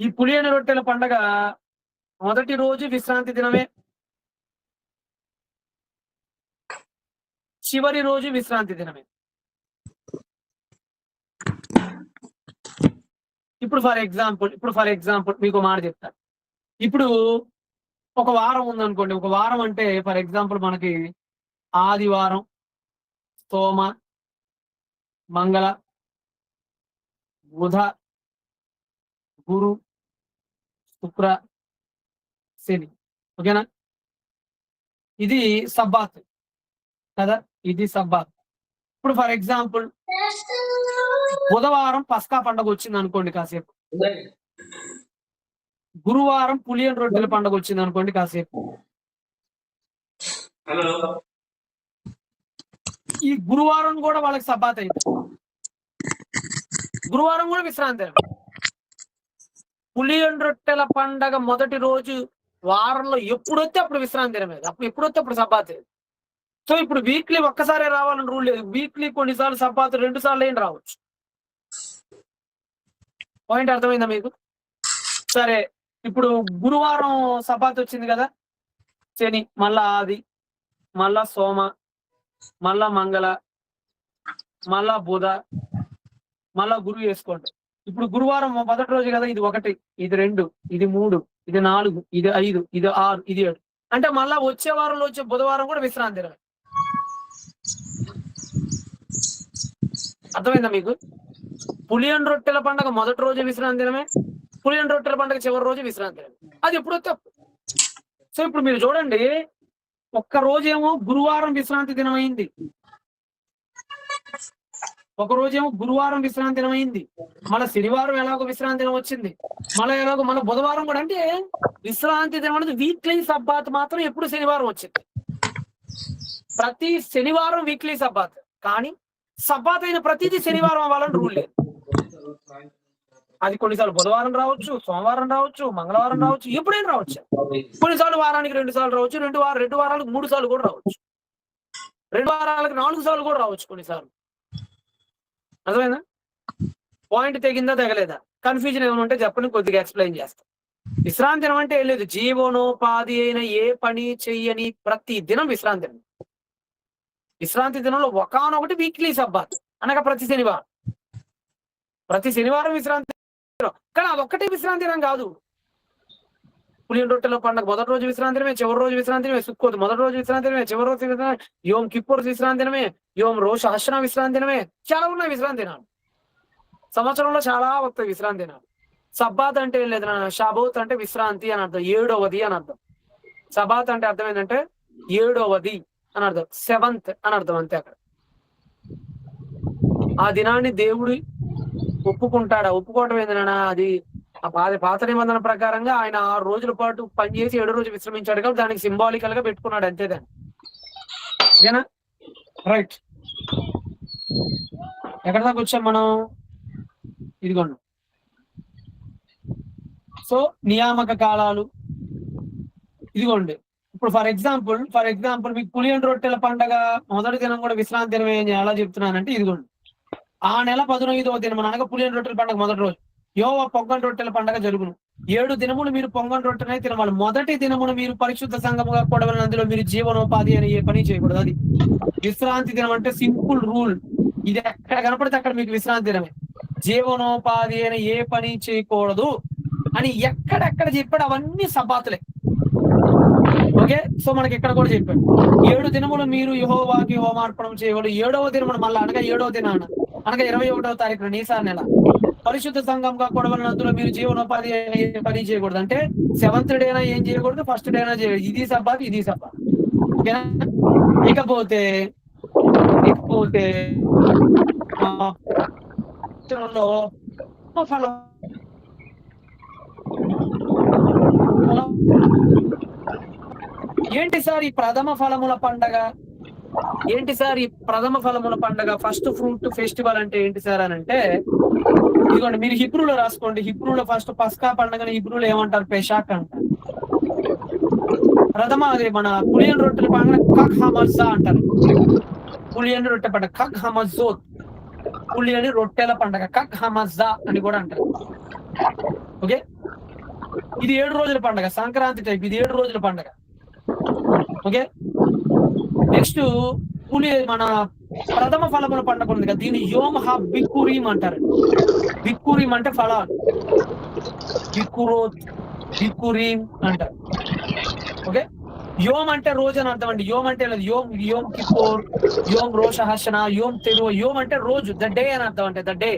ఈ పులియని రొట్టెల పండగ మొదటి రోజు విశ్రాంతి దినమే. చివరి రోజు విశ్రాంతి దినమే. ఇప్పుడు ఫర్ ఎగ్జాంపుల్ మీకో మాట చెప్తా. ఇప్పుడు ఒక వారం ఉందనుకోండి. ఒక వారం అంటే ఫర్ ఎగ్జాంపుల్ మనకి ఆదివారం, సోమ, మంగళ, బుధ, గురు, శుక్ర, శని. ఓకేనా? ఇది సబ్బాత్ కదా! ఇది సబ్బాత్. ఇప్పుడు ఫర్ ఎగ్జాంపుల్ బుధవారం పస్కా పండగ వచ్చిందనుకోండి కాసేపు. గురువారం పులియని రొట్టెల పండగ వచ్చిందనుకోండి కాసేపు. ఈ గురువారం కూడా వాళ్ళకి సబ్బాత్ అయింది. గురువారం కూడా విశ్రాంతి. పులియని రొట్టెల పండగ మొదటి రోజు వారంలో ఎప్పుడొస్తే అప్పుడు విశ్రాంతి దినమే. అప్పుడు ఎప్పుడొస్తే అప్పుడు సబ్బాత్. సో ఇప్పుడు వీక్లీ ఒక్కసారే రావాలని రూల్ లేదు. వీక్లీ కొన్నిసార్లు సబ్బాత్ 2 సార్లు అయినా రావచ్చు. పాయింట్ అర్థమైందా మీకు? సరే, ఇప్పుడు గురువారం సబ్బాత్ వచ్చింది కదా, శని, మళ్ళా ఆది, మళ్ళా సోమ, మళ్ళా మంగళ, మళ్ళా బుధ, మళ్ళా గురువు వేసుకోండి. ఇప్పుడు గురువారం మొదటి రోజు కదా, ఇది 1, ఇది 2, ఇది 3, ఇది 4, ఇది 5, ఇది 6, ఇది 7. అంటే మళ్ళా వచ్చే వారంలో వచ్చే బుధవారం కూడా విశ్రాంతి దినమే. అర్థమైందా మీకు? పులియన్ రొట్టెల పండుగ మొదటి రోజు విశ్రాంతి దినమే, పులియన్ రొట్టెల పండుగ చివరి రోజు విశ్రాంతి దినమే. అది ఎప్పుడో తప్పు. సో ఇప్పుడు మీరు చూడండి, ఒక్క రోజేమో గురువారం విశ్రాంతి దినం అయింది, ఒక రోజేమో గురువారం విశ్రాంతి దినం అయింది, మళ్ళీ శనివారం ఎలాగో విశ్రాంతి దినం వచ్చింది, మళ్ళీ ఎలాగో మళ్ళీ బుధవారం కూడా. అంటే విశ్రాంతి దినం అనేది వీక్లీ సబ్బాత్ మాత్రం ఎప్పుడు శనివారం వచ్చింది. ప్రతి శనివారం వీక్లీ సబ్బాత్, కానీ సబ్బాత్ అయిన ప్రతిదీ శనివారం అవ్వాలని రూల్ లేదు. అది కొన్నిసార్లు బుధవారం రావచ్చు, సోమవారం రావచ్చు, మంగళవారం రావచ్చు, ఎప్పుడైనా రావచ్చు. కొన్నిసార్లు వారానికి 2 సార్లు రావచ్చు, 2 వారాలకు 3 సార్లు కూడా రావచ్చు, 2 వారాలకు 4 సార్లు కూడా రావచ్చు కొన్నిసార్లు. అర్థమైందా? పాయింట్ తెగిందా తెగలేదా? కన్ఫ్యూజన్ ఏమైనా ఉంటే చెప్పని కొద్దిగా ఎక్స్ప్లెయిన్ చేస్తా. విశ్రాంతి దినం అంటే ఏం లేదు, జీవనోపాధి అయిన ఏ పని చెయ్యని ప్రతి దినం విశ్రాంతి దినం. విశ్రాంతి దినంలో ఒకానొకటి వీక్లీ సబ్బాత్ అనగా ప్రతి శనివారం విశ్రాంతి దినం. కానీ అదొక్కటే విశ్రాంతి దినం కాదు. పులియన్ రొట్టెల పండుగ మొదటి రోజు విశ్రాంతి దినమే, చివరి రోజు విశ్రాంతి దినమే. సుక్కోత్ మొదటి రోజు విశ్రాంతి దినమే, చివరి రోజు విశ్రాంతి, యోమ్ కిప్పూర్ విశ్రాంతి దినమే, యోమ్ రోష హర్షణ విశ్రాంతి దినమే. చాలా ఉన్నాయి విశ్రాంతి దినాలు, సంవత్సరంలో చాలా వస్తాయి విశ్రాంతి దినాలు. సబ్బాత్ అంటే ఏం లేదు, షాబోత్ అంటే విశ్రాంతి అని అర్థం, 7వది అని అర్థం. సబాత్ అంటే అర్థం ఏంటంటే 7వది అని అర్థం, 7th అని అర్థం, అంతే. అక్కడ ఆ దినాన్ని దేవుడు ఒప్పుకుంటాడా? ఒప్పుకోవటం ఏంటన్నా, అది పాత నిబంధన ప్రకారంగా ఆయన 6 రోజుల పాటు పనిచేసి 7వ రోజు విశ్రమించాడు కాబట్టి దానికి సింబాలికల్ గా పెట్టుకున్నాడు, అంతే. దాన్ని ఓకేనా? రైట్, ఎక్కడ దాకా వచ్చాం మనం? ఇదిగోండి. సో నియామక కాలాలు ఇదిగోండి. ఇప్పుడు ఫర్ ఎగ్జాంపుల్ మీకు పులియన్ రొట్టెల పండగ మొదటి దినం కూడా విశ్రాంతి దినమే అని ఎలా చెప్తున్నానంటే, ఇదిగోండి, ఆ నెల 15వ దినం అనగా పులియన్ రొట్టెల పండుగ మొదటి రోజు యోవా పొంగన్ రొట్టెల పండుగ జరుగును. 7 దినములు మీరు పొంగన్ రొట్టెనే తినవాలి. మొదటి దినమును మీరు పరిశుద్ధ సంఘముగా కూడవలెను, అందులో మీరు జీవనోపాధి అని ఏ పని చేయకూడదు. అది విశ్రాంతి దినం అంటే సింపుల్ రూల్. ఇది ఎక్కడ కనపడితే అక్కడ మీకు విశ్రాంతి దినమే. జీవనోపాధి అని ఏ పని చేయకూడదు అని ఎక్కడెక్కడ చెప్పాడు అవన్నీ సబ్బాతులే. ఓకే, సో మనకి ఇక్కడ కూడా చెప్పాడు 7 దినములు మీరు యెహోవాకి హోమార్పణం చేయకూడదు. 7వ దినమును మళ్ళీ అనగా 7వ దినాన అనగా 21వ తారీఖున నీసార్ నెల పరిశుద్ధ సంఘంగా కూడవలెను, అందులో మీరు జీవనోపాధి పని చేయకూడదు. అంటే 7th డేనా ఏం చేయకూడదు, 1st డేనా చేయకూడదు. ఇది సబ్బాత్, ఇది సబ్బాత్. ఓకేనా? ఇకపోతే ఏంటి సార్ ఈ ప్రథమ ఫలముల పండగ? ఏంటి సార్ ఈ ప్రథమ ఫలముల పండగ, ఫస్ట్ ఫ్రూట్ ఫెస్టివల్ అంటే ఏంటి సార్ అని అంటే, ఇదిగోండి మీరు హిబ్రూలో రాసుకోండి. హిబ్రూలో ఫస్ట్ పస్కా పండుగని హిబ్రూలో ఏమంటారు? పెషాక్ అంటారు. ప్రథమ అదే మన పులియన్ రొట్టెల పండుగ కక్ హమజా అంటారు. పులియన్ రొట్టె పండుగ కక్ హమజోత్, పులియని రొట్టెల పండుగ కక్ హమజా అని కూడా అంటారు. ఓకే, ఇది 7 రోజుల పండుగ, సంక్రాంతి టైప్. ఇది 7 రోజుల పండుగ. ఓకే, నెక్స్ట్ మన ప్రథమ ఫలముల పండుగ ఉంది కదా, దీన్ని యోమ్ హా బిక్కురీం అంటారు. బిక్కురీం అంటే ఫలాలు, బిక్కురీం అంటారు. ఓకే, యోమ్ అంటే రోజు అని అర్థం అండి. యోమ్ అంటే యోమ్ కిప్పూర్, యోమ్ రోష హర్షణ, యోమ్ తెరువ. యోమ్ అంటే రోజు, ద డే అని అర్థం. అంటే ద డే,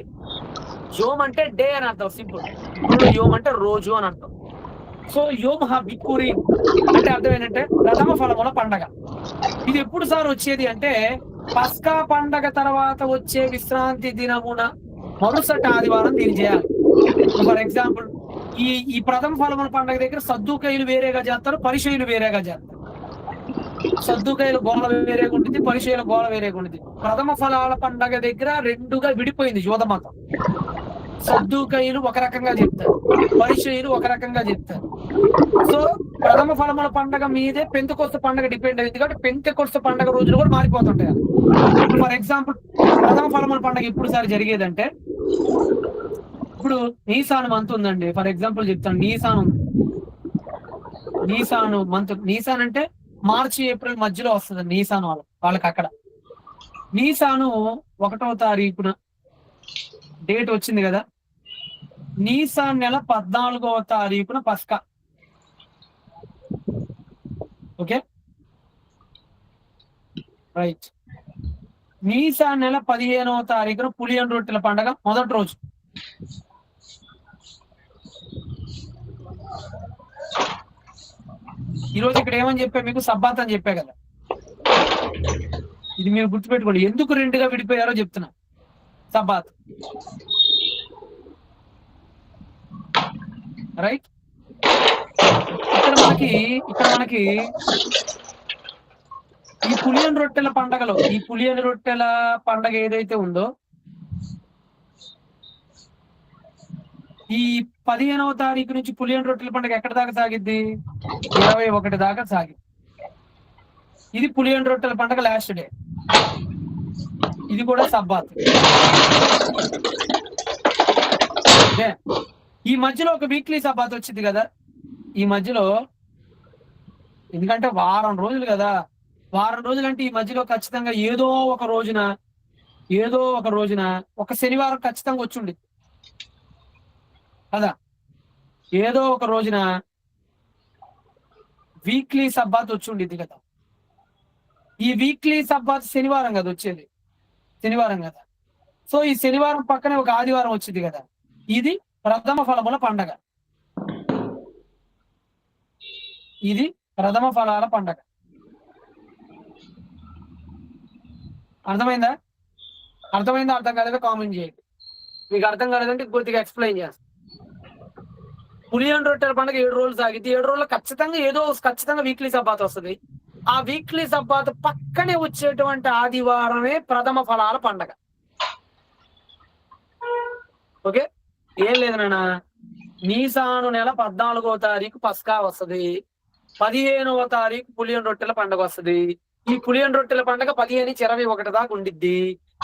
యోమ్ అంటే డే అని అర్థం, సింపుల్. ఇప్పుడు యోమ్ అంటే రోజు అని అర్థం. సో యోమ్ హా బిక్కురీం అంటే అర్థం ఏంటంటే ప్రథమ ఫలముల పండగ. ఇది ఎప్పుడు సార్ వచ్చేది అంటే, పస్కా పండగ తర్వాత వచ్చే విశ్రాంతి దినమున మరుసటి ఆదివారం దీన్ని చేయాలి. ఫర్ ఎగ్జాంపుల్ ఈ ప్రథమ ఫలముల పండగ దగ్గర సద్దుకైలు వేరేగా చేస్తారు, పరిచయులు వేరేగా చేస్తారు. సద్దుకైలు గోళ వేరేగా ఉంటుంది, పరిచయుల గోళ వేరేగా ఉంటుంది. ప్రథమ ఫలాల పండగ దగ్గర 2గా విడిపోయింది యూద మతం. సద్దూకయ్యులు ఒక రకంగా చెప్తారు, పరిసయ్యులు ఒక రకంగా చెప్తారు. సో ప్రథమ ఫలముల పండగ మీదే పెంతెకొస్తు పండగ డిపెండ్ అయింది కాబట్టి పెంతెకొస్తు పండగ రోజులు కూడా మారిపోతుంటాయి అలా. ఇప్పుడు ఫర్ ఎగ్జాంపుల్ ప్రథమ ఫలముల పండగ ఎప్పుడు సార్ జరిగేదంటే, ఇప్పుడు నీసాను మంత్ ఉందండి. ఫర్ ఎగ్జాంపుల్ చెప్తాను. నీసాన్ ఉంది. నీసాను మంత్, నీసాన్ అంటే మార్చి ఏప్రిల్ మధ్యలో వస్తుంది నీసాన్ వాళ్ళకి అక్కడ. నీసాను 1వ తారీఖున డేట్ వచ్చింది కదా. నీసాన్ నెల 14వ తారీఖున పస్కా. Okay right. నీసాన్ నెల 15వ తారీఖున పులియన్ రొట్టెల పండగ మొదటి రోజు. ఈరోజు ఇక్కడ ఏమని చెప్పా మీకు, సబ్బాత్ అని చెప్పా కదా. ఇది మీరు గుర్తుపెట్టుకోండి. ఎందుకు రెండుగా విడిపోయారో చెప్తున్నా. Sabbath right. ఇక్కడ మనకి ఈ పులియన్ రొట్టెల పండగలో, ఈ పులియన్ రొట్టెల పండగ ఏదైతే ఉందో ఈ 15వ తారీఖు నుంచి పులియన్ రొట్టెల పండుగ ఎక్కడ దాకా సాగిద్ది, 21 దాకా సాగి. ఇది పులియన్ రొట్టెల పండుగ లాస్ట్ డే. ఇది కూడా సబ్బాత్. ఈ మధ్యలో ఒక వీక్లీ సబ్బాత్ వచ్చింది కదా. ఈ మధ్యలో ఎందుకంటే వారం రోజులు కదా, వారం రోజులు అంటే ఈ మధ్యలో ఖచ్చితంగా ఏదో ఒక రోజున ఒక శనివారం ఖచ్చితంగా వచ్చింది కదా. ఏదో ఒక రోజున వీక్లీ సబ్బాత్ వచ్చిండిద్ది కదా. ఈ వీక్లీ సబ్బాత్ శనివారం కదా వచ్చేది, శనివారం కదా. సో ఈ శనివారం పక్కనే ఒక ఆదివారం వచ్చింది కదా. ఇది ప్రథమ ఫలముల పండగ. ఇది ప్రథమ ఫలాల పండగ. అర్థమైందా? అర్థం కాలేదో కామెంట్ చేయండి. మీకు అర్థం కాలేదంటే పూర్తిగా ఎక్స్ప్లెయిన్ చేస్తాను. పులియన్ రొట్టెల పండుగ 7 రోజులు సాగింది. 7 రోజుల్లో ఖచ్చితంగా వీక్లీ సబ్బాత్ వస్తుంది. ఆ వీక్లీ సబ్బాత్ పక్కనే వచ్చేటువంటి ఆదివారమే ప్రథమ ఫలాల పండగ. ఓకే, ఏం లేదు నాన్న. నీసాను నెల 14వ తారీఖు పస్కా వస్తుంది. 15వ తారీఖు పులియన్ రొట్టెల పండుగ వస్తుంది. ఈ పులియన్ రొట్టెల పండుగ 15 నుంచి 21 దాకా ఉండిద్ది.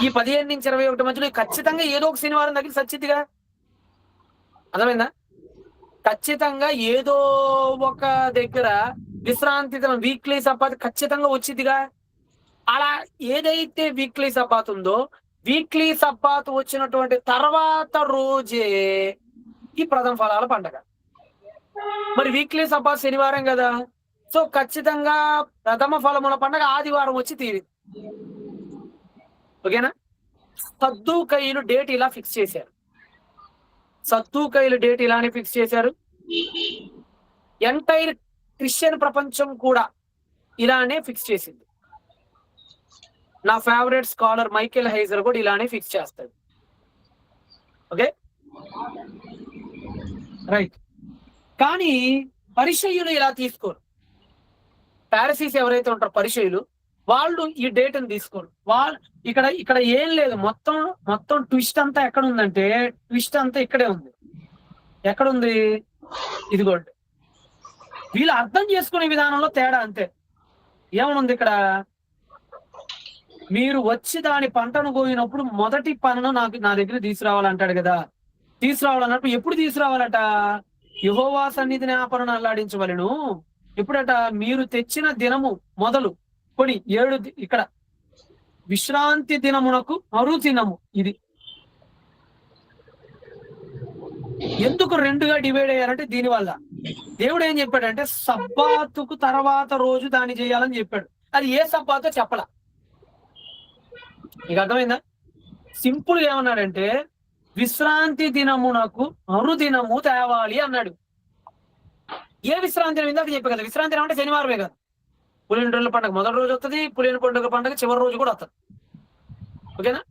ఈ 15 నుంచి 21 మధ్యలో ఖచ్చితంగా ఏదో ఒక శనివారం దగ్గర సచ్చిద్దిగా. అర్థమైందా? ఖచ్చితంగా ఏదో ఒక దగ్గర విశ్రాంతి వీక్లీ సబ్బాత్ ఖచ్చితంగా వచ్చిద్దిగా. అలా ఏదైతే వీక్లీ సబ్బాత్ ఉందో, వీక్లీ సబ్బాత్ వచ్చినటువంటి తర్వాత రోజే ఈ ప్రథమ ఫలాల పండగ. మరి వీక్లీ సబ్బాత్ శనివారం కదా. సో ఖచ్చితంగా ప్రథమ ఫలముల పండగ ఆదివారం వచ్చి తీరి. ఓకేనా? సద్దూకయ్యులు డేట్ ఇలా ఫిక్స్ చేశారు. సద్దూకయ్యులు డేట్ ఇలానే ఫిక్స్ చేశారు. ఎంటైర్ క్రిస్టియన్ ప్రపంచం కూడా ఇలానే ఫిక్స్ చేసింది. నా ఫేవరెట్ స్కాలర్ మైకేల్ హైజర్ కూడా ఇలానే ఫిక్స్ చేస్తాడు. Okay right. కానీ పరిసయ్యులు ఇలా తీసుకోరు. పారసీస్ ఎవరైతే ఉంటారో పరిసయ్యులు, వాళ్ళు ఈ డేట్ని తీసుకోరు. వాళ్ళు ఇక్కడ ఏం లేదు. మొత్తం ట్విస్ట్ అంతా ఎక్కడ ఉందంటే, ట్విస్ట్ అంతా ఇక్కడే ఉంది. ఎక్కడుంది? ఇదిగోండి. వీళ్ళు అర్థం చేసుకునే విధానంలో తేడా అంతే. ఏమనుంది ఇక్కడ? మీరు వచ్చి దాని పంటను కోయినప్పుడు మొదటి పనును నా దగ్గర తీసుకురావాలంటాడు కదా. తీసుకురావాలన్నప్పుడు ఎప్పుడు తీసుకురావాలట? యెహోవా సన్నిధిని ఆ పనును అల్లాడించవలెను. ఎప్పుడట? మీరు తెచ్చిన దినము మొదలు కొని 7 ఇక్కడ విశ్రాంతి దినమునకు మరుదినము. ఇది ఎందుకు 2గా డివైడ్ అయ్యారంటే దీనివల్ల. దేవుడు ఏం చెప్పాడంటే సబ్బాతుకు తర్వాత రోజు దాన్ని చేయాలని చెప్పాడు. అది ఏ సబ్బాతో చెప్పలా. నీకు అర్థమైందా? సింపుల్ గా ఏమన్నాడంటే విశ్రాంతి దినమునకు మరుదినము తేవాలి అన్నాడు. ఏ విశ్రాంతి దినం? ఇందాక చెప్పే కదా, విశ్రాంతి దినం అంటే శనివారమే కదా. పులియన్ రొట్టెల పండుగ మొదటి రోజు వస్తుంది, పులియన్ పండుగ చివరి రోజు కూడా వస్తుంది. ఓకేనా?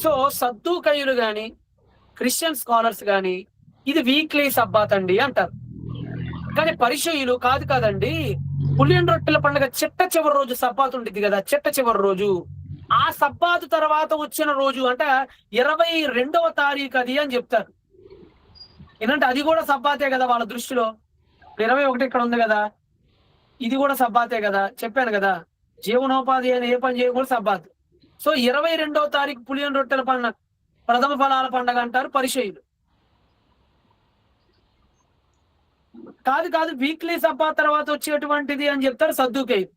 సో సద్దూకయ్యులు గాని క్రిస్టియన్ స్కాలర్స్ గాని ఇది వీక్లీ సబ్బాత్ అండి అంటారు. కానీ పరిసయ్యులు కాదండి, పులియన్ రొట్టెల పండుగ చిట్ట చివరి రోజు సబ్బాత్ ఉంటుంది కదా, చిట్ట చివరి రోజు ఆ సబ్బాతు తర్వాత వచ్చిన రోజు అంటే 22వ తారీఖు అది అని చెప్తారు. ఏంటంటే అది కూడా సబ్బాతే కదా వాళ్ళ దృష్టిలో. 21 ఇక్కడ ఉంది కదా, ఇది కూడా సబ్బాతే కదా, చెప్పాను కదా. జీవనోపాధి అని ఏ పని చేయకూడదు సబ్బాతు. సో 22వ తారీఖు పులియని రొట్టెల పండుగ, ప్రథమ ఫలాల పండుగ అంటారు పరిచయులు. కాదు కాదు, వీక్లీ సబ్బా తర్వాత వచ్చేటువంటిది అని చెప్తారు సద్దుకయ్యులు.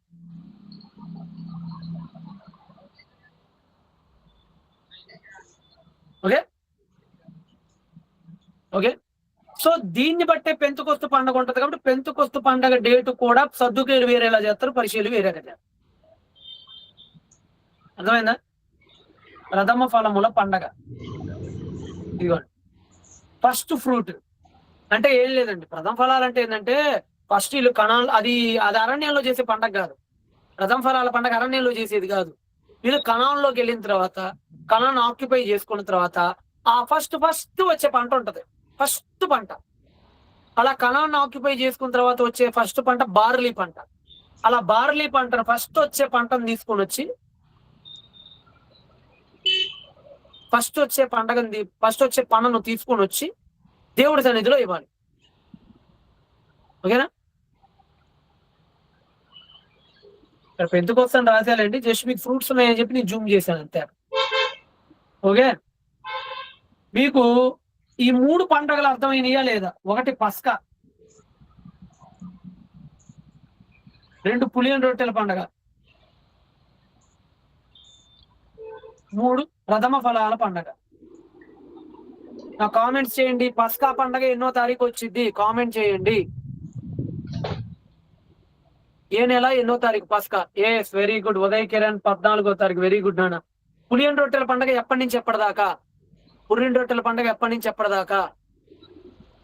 Okay okay. సో దీన్ని బట్టే పెంతుకొస్తు పండుగ ఉంటది కాబట్టి పెంతుకొస్తు పండుగ డేట్ కూడా సద్దుకయ్యులు వేరేలా చేస్తారు, పరిచయులు వేరేగా చేస్తారు. అర్థమైందా? ప్రథమ ఫలముల పండగ ఇదిగోండి. ఫస్ట్ ఫ్రూట్ అంటే ఏం లేదండి. ప్రథమ ఫలాలు అంటే ఏంటంటే ఫస్ట్ వీళ్ళు కణాలు, అది అది అరణ్యంలో చేసే పండగ కాదు. ప్రథమ ఫలాల పండగ అరణ్యంలో చేసేది కాదు. వీళ్ళు కణంలోకి వెళ్ళిన తర్వాత, కణాన్ని ఆక్యుపై చేసుకున్న తర్వాత ఆ ఫస్ట్ వచ్చే పంట ఉంటది. ఫస్ట్ పంట. అలా కణాన్ని ఆక్యుపై చేసుకున్న తర్వాత వచ్చే ఫస్ట్ పంట బార్లీ పంట. అలా బార్లీ పంటను ఫస్ట్ వచ్చే పంటను తీసుకొని వచ్చి ఫస్ట్ వచ్చే పంటను తీసుకొని వచ్చి దేవుడి సన్నిధిలో ఇవ్వాలి. ఓకేనా? ఇక్కడ పెంతుకొస్తని రాశాలండి, జస్ట్ మీకు ఫ్రూట్స్ ఉన్నాయని చెప్పి నేను జూమ్ చేశాను అంతే. ఓకే, మీకు ఈ 3 పండుగలు అర్థమైనయా లేదా? 1 పస్కా, 2 పులియని రొట్టెల పండుగ, 3 ప్రథమ ఫలాల పండుగ. నా కామెంట్స్ చేయండి. పస్కా పండుగ ఎన్నో తారీఖు వచ్చింది కామెంట్ చేయండి. ఏ నెల ఎన్నో తారీఖు పస్కా? Yes, very good. Uday Kiran 14వ తారీఖు. వెరీ గుడ్ నాన్న. పులియని రొట్టెల పండుగ ఎప్పటి నుంచి ఎప్పటిదాకా? పులియని రొట్టెల పండుగ ఎప్పటి నుంచి ఎప్పటిదాకా?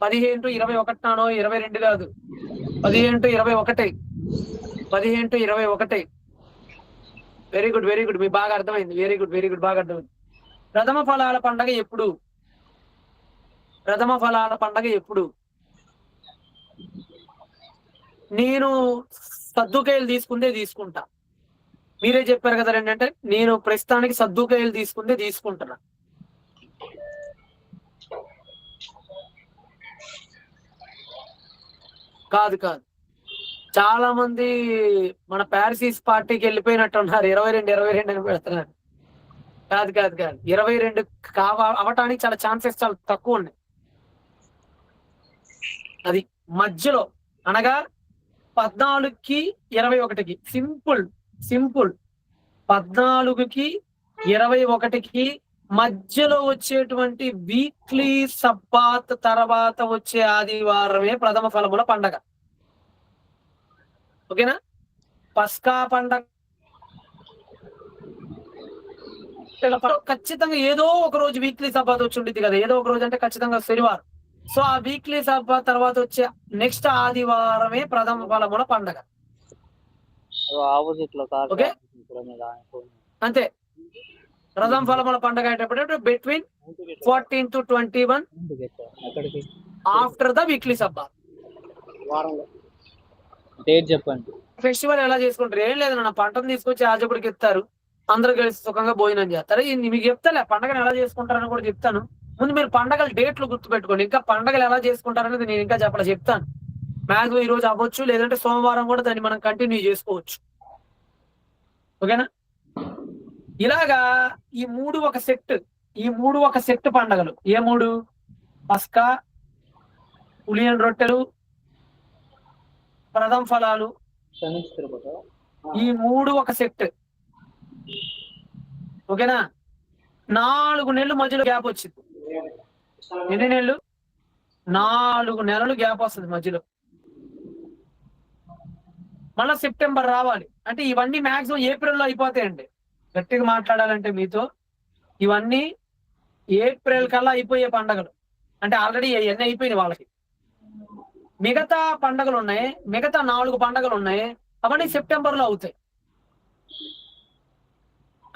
15-21 నానో, 22 కాదు, 15-21. 15-21. వెరీ గుడ్ వెరీ గుడ్, మీకు బాగా అర్థమైంది. వెరీ గుడ్ బాగా అర్థమైంది. ప్రథమ ఫలాల పండుగ ఎప్పుడు? ప్రథమ ఫలాల పండుగ ఎప్పుడు? నేను సద్దుకాయలు తీసుకుంటా. మీరే చెప్పారు కదా ఏంటంటే నేను ప్రస్తుతానికి సద్దుకాయలు తీసుకుంటున్నా. కాదు చాలా మంది మన ప్యారిసిస్ పార్టీకి వెళ్ళిపోయినట్టున్నారు. 22 అని పెడుతున్నారు. కాదు 22 అవటానికి చాలా ఛాన్సెస్ చాలా తక్కువ ఉన్నాయి. అది మధ్యలో అనగా 14కి 21కి. సింపుల్ 14కి 21కి మధ్యలో వచ్చేటువంటి వీక్లీ సబ్బాత్ తర్వాత వచ్చే ఆదివారమే ప్రథమ ఫలముల పండగ. ఓకేనా? పస్కా పండగ ఖచ్చితంగా ఏదో ఒక రోజు వీక్లీ సబ్బాత్ వచ్చి ఉంటుంది కదా, ఏదో ఒక రోజు అంటే ఖచ్చితంగా శనివారం. సో ఆ వీక్లీ సబ్బాత్ తర్వాత వచ్చే నెక్స్ట్ ఆదివారమే ప్రథమ ఫలముల పండగ. ఓకే, అంతే. ప్రథమ ఫలముల పండగ అయ్యేటప్పుడు between 14 to 21 after the weekly Sabbath. చెప్పండి. ఫెస్టివల్ ఎలా చేసుకుంటారు? ఏం లేదు నా పంటను తీసుకొచ్చి యాజకుడికి ఇస్తారు, అందరూ కలిసి సుఖంగా భోజనం చేస్తారు. మీకు చెప్తాలే పండగను ఎలా చేసుకుంటారని కూడా చెప్తాను. ముందు మీరు పండగల డేట్లు గుర్తుపెట్టుకోండి. ఇంకా పండగలు ఎలా చేసుకుంటారనేది నేను ఇంకా చెప్తాను. మ్యాక్సిమం ఈ రోజు అవ్వచ్చు, లేదంటే సోమవారం కూడా దాన్ని మనం కంటిన్యూ చేసుకోవచ్చు. ఓకేనా? ఇలాగా ఈ 3 ఒక సెట్ పండగలు. ఏ 3? పస్కా, పులియని రొట్టెలు, ప్రథమ ఫలాలు. ఈ 3 ఒక సెట్. ఓకేనా? 4 నెలలు మధ్యలో గ్యాప్ వచ్చింది. ఎన్ని నెలలు? 4 నెలలు గ్యాప్ వస్తుంది మధ్యలో. మళ్ళా సెప్టెంబర్ రావాలి. అంటే ఇవన్నీ మాక్సిమం ఏప్రిల్లో అయిపోతాయండి. గట్టిగా మాట్లాడాలంటే మీతో ఇవన్నీ ఏప్రిల్ కల్లా అయిపోయే పండగలు. అంటే ఆల్రెడీ ఇవన్నీ అయిపోయినాయి వాళ్ళకి. మిగతా పండగలు ఉన్నాయి, మిగతా 4 పండగలు ఉన్నాయి, అవన్నీ సెప్టెంబర్లో అవుతాయి.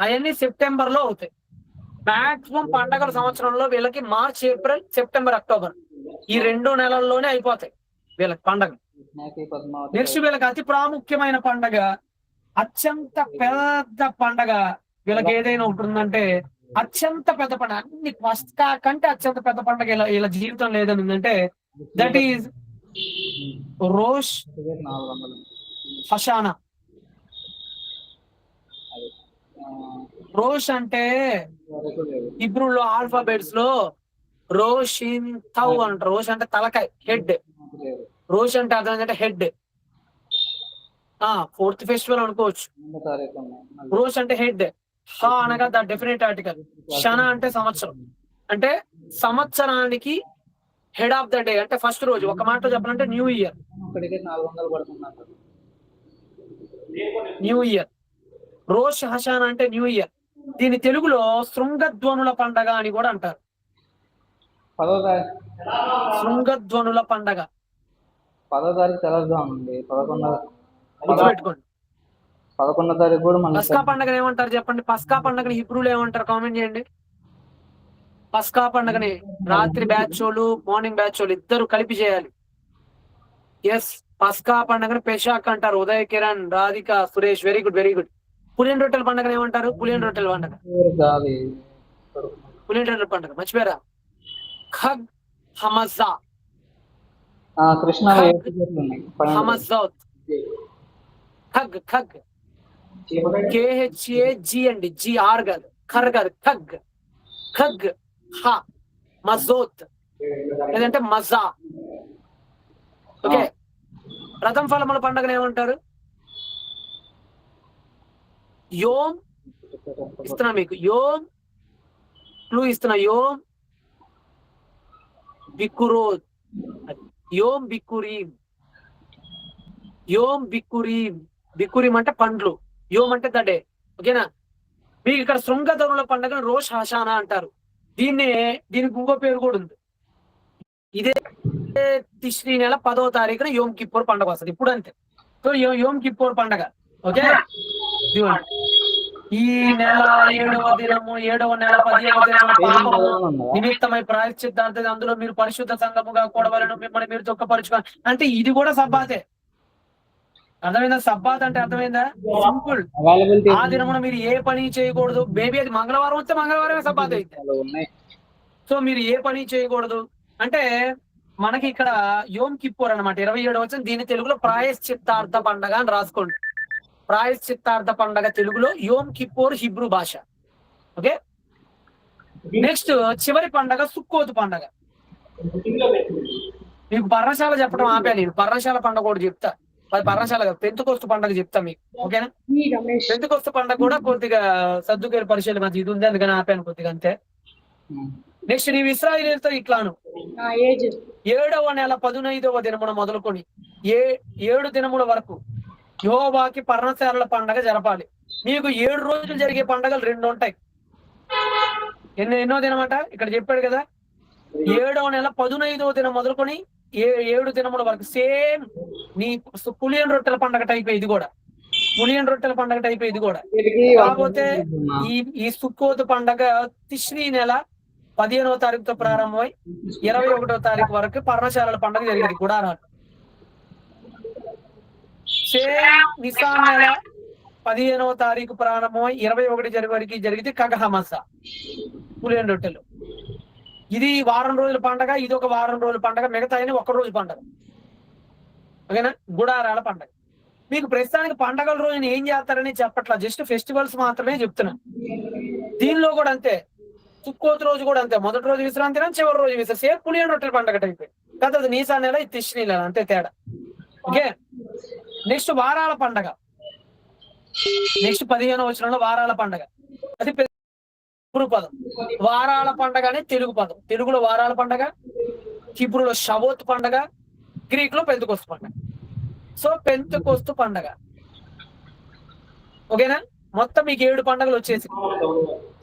అవన్నీ సెప్టెంబర్లో అవుతాయి. మాక్సిమం పండగల సంవత్సరంలో వీళ్ళకి మార్చ్, ఏప్రిల్, సెప్టెంబర్, అక్టోబర్ ఈ 2 నెలల్లోనే అయిపోతాయి వీళ్ళకి పండగలు. నెక్స్ట్ వీళ్ళకి అతి ప్రాముఖ్యమైన పండగ, అత్యంత పెద్ద పండగ వీళ్ళకి ఏదైనా ఒకటి ఉందంటే అత్యంత పెద్ద పండుగ, అన్ని పస్కా కంటే అత్యంత పెద్ద పండుగ ఇలా జీవితంలో ఏదైనా ఉందంటే దట్ ఈజ్ రోష్ 400. హషానా. అది. రోష్ అంటే వరకు లేదు. హిబ్రూలో ఆల్ఫాబెట్స్ లో రోషిన్ తౌ అంటారు. రోష్ అంటే తలకాయ, హెడ్. లేదు. రోష్ అంటే అర్థం ఏంటంటే హెడ్. 4th ఫెస్టివల్ అనుకోవచ్చు. 2వ తారీఖు ఉన్నాయి. రోష్ అంటే హెడ్. షా అనగా ద డెఫినెట్ ఆర్టికల్. షన అంటే సంవత్సరం. అంటే సంవత్సరానికి హెడ్ ఆఫ్ ద డే అంటే ఫస్ట్ రోజు. ఒక మాటలో చెప్పాలంటే న్యూ ఇయర్. ఒక్కడికే 400 పడుతుందంట. New year. రోష్ హషాన్ అంటే న్యూ ఇయర్. దీని తెలుగులో శృంగధ్వనుల పండగ అని కూడా అంటారు. 10వ తారీఖు శృంగధ్వనుల పండగ 10వ తారీఖు తెల్లవారుజామున ఉంది. 11వ గుర్తుపెట్టుకోండి. 11వ తారీఖు కూడా మళ్ళీ పస్కా పండగని ఏమంటారు చెప్పండి? పస్కా పండగని హిబ్రూలో ఏమంటారు? కామెంట్ చేయండి. పస్కా పండగని రాత్రి బ్యాచ్ వాళ్ళు, మార్నింగ్ బ్యాచ్ వాళ్ళు ఇద్దరు కలిపి చేయాలి. ఎస్, పస్కా పండగని పెషాక్ అంటారు. Uday Kiran, Radhika, Suresh, very good very good. పులియన్ రొట్టెల పండగని ఏమంటారు? పులియన్ రొట్టెల పండగ. పులియన్ రొట్టెల పండగ మర్చిపోయారా? ఖగ్ హమజా. కృష్ణాలో హమజౌత్. ఖగ్ ఖగ్ KHAG అండి, GR కాదు, ఖర్ కాదు, ఖగ్. ఖగ్ హ మజోత్ లేదంటే మజా. ఓకే. ప్రథమ ఫలముల పండుగను ఏమంటారు? యోమ్ ఇస్తున్నా మీకు, యోమ్ క్లూ ఇస్తున్నా. యోమ్ బిక్కురోద్, యోమ్ బిక్కురీం. యోమ్ బిక్కురీం. బిక్కురీం అంటే పండ్లు, యోమ్ అంటే ద డే. ఓకేనా? మీకు ఇక్కడ శృంగధనుల పండుగను రోష్ హషానా అంటారు. దీనికి ఇంకో పేరు కూడా ఉంది. ఇదే తిష్రీ నెల 10వ తారీఖున యోమ్ కిప్పూర్ పండుగ వస్తుంది. ఇప్పుడు అంతే. సో యోమ్ కిప్పూర్ పండుగ. ఓకే. ఈ నెల 7వ దినము, 7వ నెల 10వ దినమున పాపము నిమిత్తమై ప్రాయశ్చిత్తార్థం, అందులో మీరు పరిశుద్ధ సంఘముగా కూడవలను, మిమ్మల్ని మీరు దుఃఖపరచుకోవాలి. అంటే ఇది కూడా సబ్బాతే. అర్థమైందా? సబ్బాత్ అంటే అర్థమైందా? సింపుల్. ఆ దినమున మీరు ఏ పని చేయకూడదు. బేబీ అది మంగళవారం వస్తే మంగళవారమే సబ్బాత్ అయితే. సో మీరు ఏ పని చేయకూడదు అంటే మనకి ఇక్కడ యోమ్ కిప్పూర్ అనమాట. 27వ వచనం. దీని తెలుగులో ప్రాయశ్చిత్తార్థ పండగ అని రాసుకోండి. ప్రాయశ్చిత్తార్థ పండగ తెలుగులో యోమ్ కిప్పూర్ హిబ్రూ భాష. ఓకే. నెక్స్ట్ చివరి పండగ సుక్కోతు పండగ. మీకు పర్ణశాల చెప్పడం ఆపాను నేను. పర్ణశాల పండగ కూడా చెప్తా. పర్ణశాల పెంతుకొస్తు పండగ చెప్తా మీకు. ఓకేనా? పెంతుకొస్తు పండగ కూడా కొద్దిగా సర్దుకేలు పరిశీలన మధ్య ఇది ఉంది, అందుకని ఆపాను కొద్దిగా అంతే. నెక్స్ట్ నీవు ఇశ్రాయేలీయులతో ఇట్లాను 7వ నెల 15వ దినమున మొదలుకొని 7 దినముల వరకు యెహోవాకి పర్ణశాలల పండగ జరపాలి. మీకు 7 రోజులు జరిగే పండగలు 2 ఉంటాయి. ఎన్నో దినమాట ఇక్కడ చెప్పాడు కదా. 7వ నెల 15వ దినం మొదలుకొని 7 దినముల వరకు. సేమ్ నీ పులియన్ రొట్టెల పండగ టైప్ ఇది కూడా. పులియన్ రొట్టెల పండగ టైప్ ఇది కూడా. కాకపోతే ఈ సుక్కోతు పండగ తిష్రీ నెల 15వ తారీఖుతో ప్రారంభమై 21వ తారీఖు వరకు పర్ణశాలల పండుగ జరిగింది గుడారాలు. సేమ్ నిసాన్ నెల 15వ తారీఖు ప్రారంభమై 21 జనవరికి జరిగితే కగహమస పులియన్ రొట్టెలు. ఇది వారం రోజుల పండగ, ఇది ఒక వారం రోజుల పండగ, మిగతా ఒక రోజు పండగ. ఓకేనా? గుడారాల పండగ. మీకు ప్రస్తుతానికి పండగల రోజున ఏం చేస్తారని చెప్పట్లా, జస్ట్ ఫెస్టివల్స్ మాత్రమే చెప్తున్నా. దీనిలో కూడా అంతే. సుక్కోతు రోజు కూడా అంతే. మొదటి రోజు విశ్రాంతి, చివరి రోజు విశ్రాంతి. సేమ్ పులియన్ రొట్టెల పండగ టైప్. కదా అది నీసా నెల, ఇది తిష్రీ నెల, అంతే తేడా. ఓకే. నెక్స్ట్ వారాల పండగ. నెక్స్ట్ 15వ వచనంలో వారాల పండగ. అది పదం. వారాల పండగ అనే తెలుగు పదం. తెలుగులో వారాల పండగ, హిబ్రూలో షవోత్ పండగ, గ్రీక్ లో పెంతెకొస్తు పండగ. సో పెంతెకొస్తు పండగ. ఓకేనా? మొత్తం మీకు 7 పండుగలు వచ్చేసి.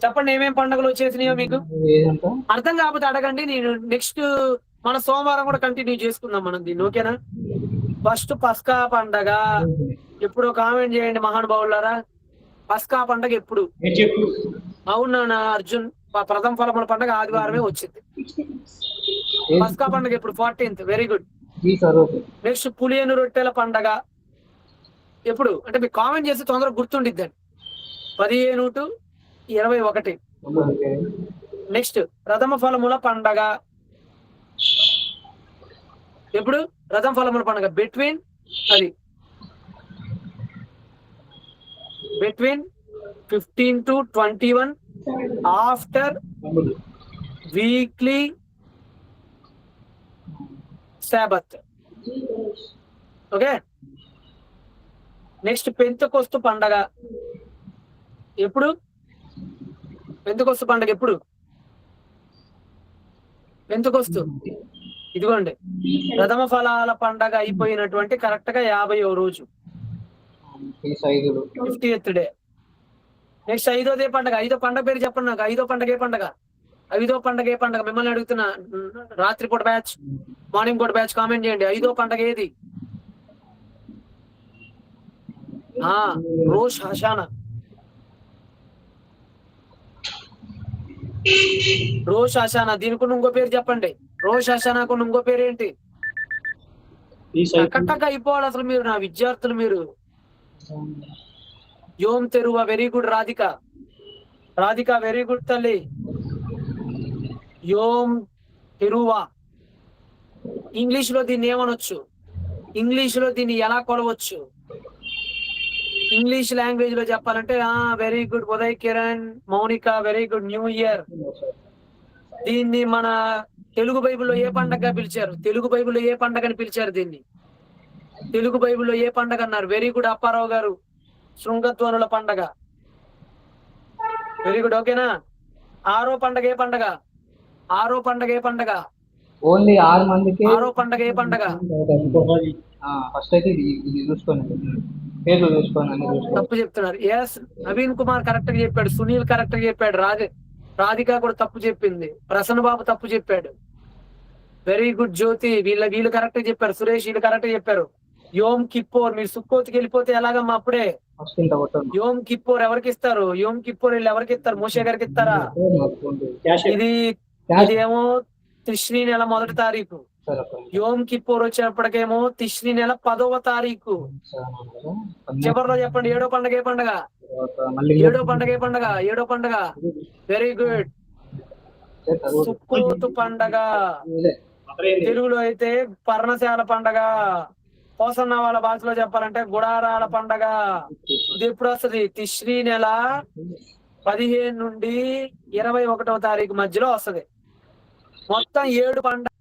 చెప్పండి ఏమేం పండుగలు వచ్చేసినాయో మీకు. అర్థం కాకపోతే అడగండి. నేను నెక్స్ట్ మన సోమవారం కూడా కంటిన్యూ చేసుకుందాం మనం దీన్ని. ఓకేనా? ఫస్ట్ పస్కా పండగ ఎప్పుడు కామెంట్ చేయండి మహానుభావులారా. పస్కా పండగ ఎప్పుడు? అవునా అర్జున్? ప్రథమ ఫలముల పండగ ఆదివారమే వచ్చింది. పస్కా పండగ ఎప్పుడు? 14th. Very good. నెక్స్ట్ పులియను రొట్టెల పండగ ఎప్పుడు అంటే మీకు కామెంట్ చేస్తే తొందరగా గుర్తుండిద్దండి. 15 to 21. ఓకే. నెక్స్ట్ రథమ ఫలముల పండగ ఎప్పుడు? రథం ఫలముల పండగ between 15 to 21 after weekly Sabbath. Okay. Next Pentecost పండగ ఎప్పుడు? పెంతెకొస్తు పండగ ఎప్పుడు? పెంతెకొస్తు ఇదిగోండి ప్రథమ ఫలాల పండగ అయిపోయినటువంటి కరెక్ట్ గా 50వ రోజు, 50th డే. నెక్స్ట్ 5వ పండగ. 5వ పండగ పేరు చెప్పండి నాకు. 5వ పండగ ఏ పండగ? 5వ పండగ ఏ పండగ? మిమ్మల్ని అడుగుతున్నా. రాత్రిపూట బ్యాచ్, మార్నింగ్ పూట బ్యాచ్ కామెంట్ చేయండి. 5వ పండగ ఏది? రోష్ హషానా. రోష్ హషానా. దీనికి ఇంకో పేరు చెప్పండి. రోష్ హషానాకు ఇంకో పేరు ఏంటి? టక అయిపోవాలి అసలు మీరు, నా విద్యార్థులు మీరు. Yom Teruah. Very good Radhika. Radhika very good తల్లి. యోమ్ తెరువా. ఇంగ్లీష్ లో దీన్ని ఏమనొచ్చు? ఇంగ్లీష్ లో దీన్ని ఎలా కొలవచ్చు? ఇంగ్లీష్ లాంగ్వేజ్ లో చెప్పాలంటే very good Uday Kiran, Mounika very good. New year. దీన్ని మన తెలుగు బైబిల్లో ఏ పండగగా పిలిచారు? తెలుగు బైబిల్లో ఏ పండగని పిలిచారు దీన్ని? తెలుగు బైబిల్లో ఏ పండగ అన్నారు? వెరీ గుడ్ అప్పారావు గారు. శృంగధ్వనుల పండగ. Very good. ఓకేనా? 6వ పండగ ఏ పండగ? 6వ పండగ ఏ పండగ? ఓన్లీ 6 మందికి. 6వ పండగ ఏ పండగ? ఫస్ట్ అయితే ఇది చూసుకోండి, పేర్లు చూసుకోండి. తప్పు చెప్తున్నారు. ఎస్ నవీన్ కుమార్ కరెక్ట్ గా చెప్పాడు. సునీల్ కరెక్ట్ గా చెప్పాడు. రాధిక కూడా తప్పు చెప్పింది. ప్రసన్న బాబు తప్పు చెప్పాడు. వెరీ గుడ్ జ్యోతి. వీళ్ళు కరెక్ట్ గా చెప్పారు. సురేష్ వీళ్ళు కరెక్ట్ గా చెప్పారు. యోమ్ కిప్పోర్. మీరు సుక్కోతికి వెళ్ళిపోతే ఎలాగమ్మా అప్పుడే? యోమ్ కిప్పోర్ ఎవరికి ఇస్తారు? యోమ్ కిప్పోర్ వీళ్ళు ఎవరికి ఇస్తారు? మోషే గారికి ఇస్తారా? ఇది ఏమో తిష్రీ నెల 1వ తారీఖు. యోమ్ కిప్పోర్ వచ్చేప్పటికేమో తిష్రీ నెల 10వ తారీఖు. చివరిలో చెప్పండి. 7వ పండగ ఏ పండగ? 7వ పండగ ఏ పండగ? 7వ పండగ వెరీ గుడ్ సుక్కోతు పండగ. తెలుగులో అయితే పర్ణశాల పండగ. పోసన్న వాళ్ళ భాషలో చెప్పాలంటే గుడారాల పండగ. ఇది ఎప్పుడు వస్తుంది? తిష్రీ నెల 15 నుండి 21వ తారీఖు మధ్యలో వస్తది. మొత్తం 7 పండగ.